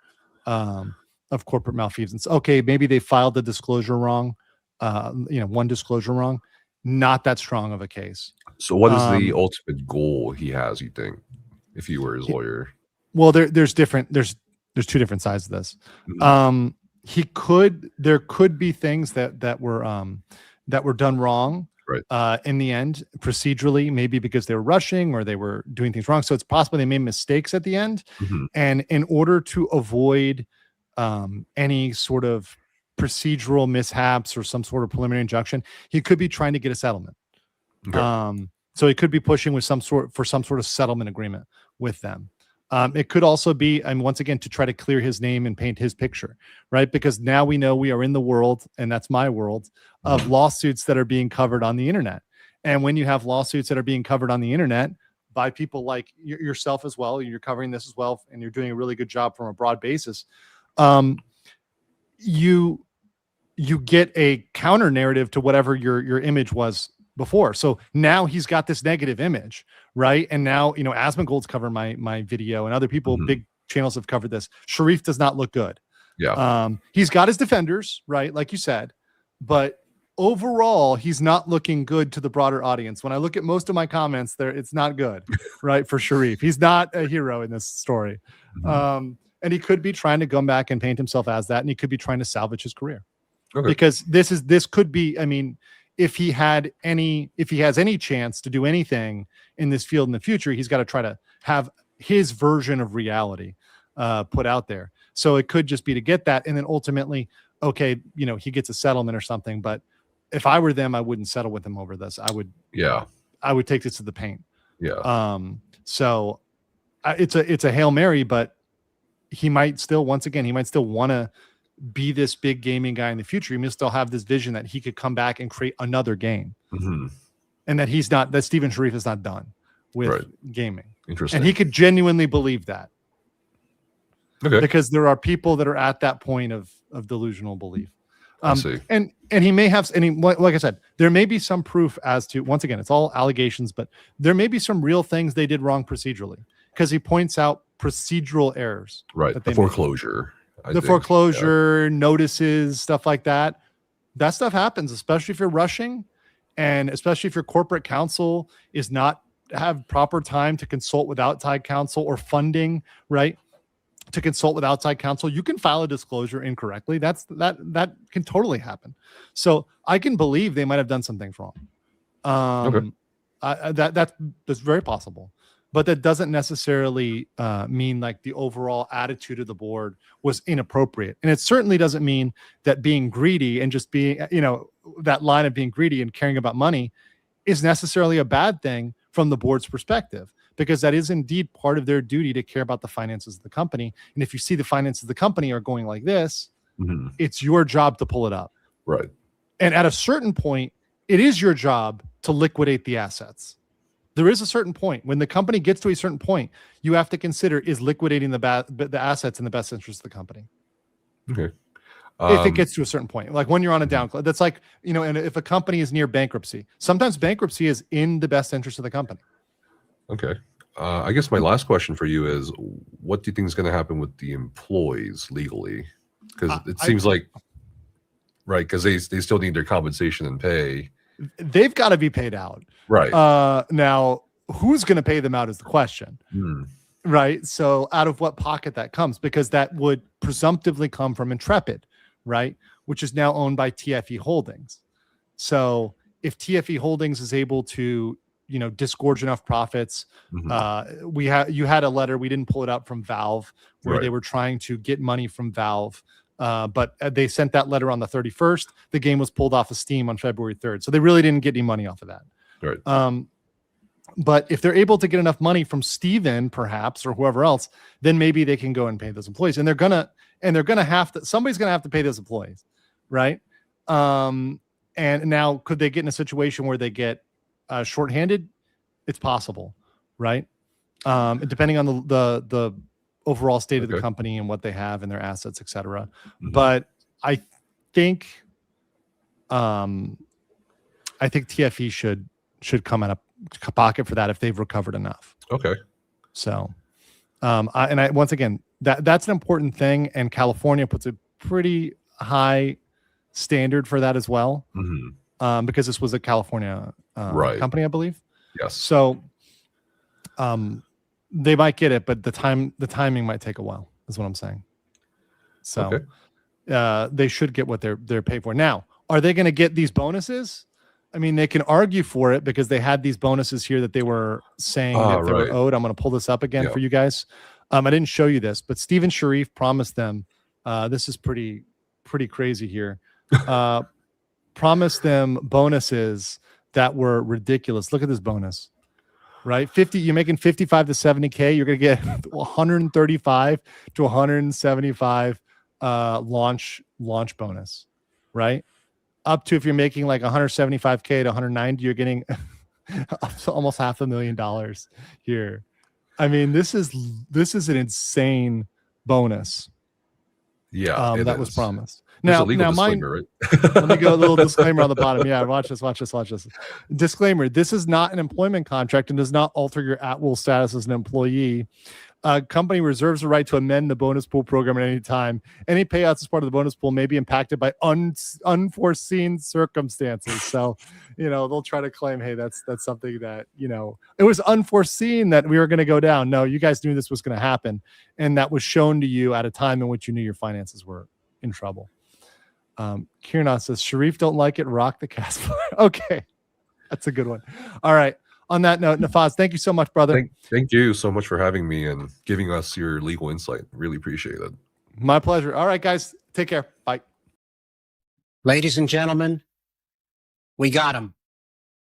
of corporate malfeasance. Okay, maybe they filed the disclosure wrong, one disclosure wrong. Not that strong of a case. So what is the ultimate goal he has, you think, if you were his lawyer? Well, there's two different sides of this. There could be things that were done wrong, right? In the end, procedurally, maybe because they were rushing or they were doing things wrong. So it's possible they made mistakes at the end. And in order to avoid any sort of procedural mishaps or some sort of preliminary injunction, he could be trying to get a settlement. Okay. So he could be pushing with some sort of settlement agreement with them. It could also be, and once again, to try to clear his name and paint his picture, right? Because now we know we are in the world, and that's my world, of lawsuits that are being covered on the internet. And when you have lawsuits that are being covered on the internet by people like yourself as well, you're covering this as well, and you're doing a really good job from a broad basis. You you get a counter narrative to whatever your image was before. So now he's got this negative image, right? And now, Asmongold's covered my video, and other people, big channels have covered this. Sharif does not look good. Yeah. He's got his defenders, right? Like you said, but overall, he's not looking good to the broader audience. When I look at most of my comments there, it's not good, right? For Sharif, he's not a hero in this story. And he could be trying to come back and paint himself as that. And he could be trying to salvage his career. Okay. Because this could be, I mean, if he has any chance to do anything in this field in the future, he's got to try to have his version of reality put out there. So it could just be to get that. And then ultimately, okay, he gets a settlement or something. But if I were them, I wouldn't settle with him over this. I would take this to the paint. Yeah. So it's a Hail Mary, but he might still, once again, want to be this big gaming guy in the future. He may still have this vision that he could come back and create another game, and that Stephen Sharif is not done with gaming. Interesting. And he could genuinely believe that. Okay. Because there are people that are at that point of delusional belief. I see. And he may have, like I said, there may be some proof as to, once again, it's all allegations, but there may be some real things they did wrong procedurally, because he points out procedural errors. Right. The foreclosure. Foreclosure, notices, stuff like that. That stuff happens, especially if you're rushing, and especially if your corporate counsel is not have proper time to consult with outside counsel or funding, right? To consult with outside counsel, you can file a disclosure incorrectly. That can totally happen. So I can believe they might have done some things wrong. That's very possible. But that doesn't necessarily mean like the overall attitude of the board was inappropriate. And it certainly doesn't mean that being greedy and just being, that line of being greedy and caring about money is necessarily a bad thing from the board's perspective, because that is indeed part of their duty to care about the finances of the company. And if you see the finances of the company are going like this, it's your job to pull it up. Right. And at a certain point, it is your job to liquidate the assets. There is a certain point when the company gets to a certain point, you have to consider, is liquidating the assets in the best interest of the company. Okay. If it gets to a certain point, like when you're on a down, that's like, and if a company is near bankruptcy, sometimes bankruptcy is in the best interest of the company. Okay. I guess my last question for you is, what do you think is going to happen with the employees legally? Because it seems like, right, because they still need their compensation and pay. They've got to be paid out. Right. Now, who's going to pay them out is the question. Right. So out of what pocket that comes, because that would presumptively come from Intrepid, right, which is now owned by TFE Holdings. So if TFE Holdings is able to, disgorge enough profits, you had a letter, we didn't pull it out, from Valve, where they were trying to get money from Valve. But they sent that letter on the 31st. The game was pulled off of Steam on February 3rd. So they really didn't get any money off of that. Right. But if they're able to get enough money from Steven, perhaps, or whoever else, then maybe they can go and pay those employees. And they're gonna have to, somebody's gonna have to pay those employees, right? And now, could they get in a situation where they get shorthanded? It's possible, right? Depending on the overall state of the company and what they have and their assets, etc. But I think TFE should come out of pocket for that if they've recovered enough. Okay. So, once again, that's an important thing, and California puts a pretty high standard for that as well, because this was a California company, I believe. Yes. So, they might get it, but the timing might take a while, is what I'm saying. So, they should get what they're paid for. Now, are they going to get these bonuses? I mean, they can argue for it because they had these bonuses here that they were saying that they were owed. I'm going to pull this up again for you guys. I didn't show you this, but Stephen Sharif promised them. This is pretty crazy here. Promised them bonuses that were ridiculous. Look at this bonus, right? You're making 55 to 70K. You're going to get 135 to 175 launch bonus, right? Up to, if you're making like 175K to 190, you're getting almost $500,000 here. I mean, this is an insane bonus. Yeah, that was promised. There's a Now, legal now mine. disclaimer, right? Let me go a little disclaimer on the bottom. Yeah, watch this, watch this, watch this. Disclaimer: this is not an employment contract and does not alter your at-will status as an employee. Company reserves the right to amend the bonus pool program at any time. Any payouts as part of the bonus pool may be impacted by unforeseen circumstances. So, they'll try to claim, hey, that's something that, it was unforeseen that we were going to go down. No, you guys knew this was going to happen. And that was shown to you at a time in which you knew your finances were in trouble. Kieran says, Sharif don't like it, rock the cast. Okay, that's a good one. All right. On that note, Nafaz, thank you so much, brother. Thank you so much for having me and giving us your legal insight. Really appreciate it. My pleasure. All right, guys, take care. Bye. Ladies and gentlemen, we got him.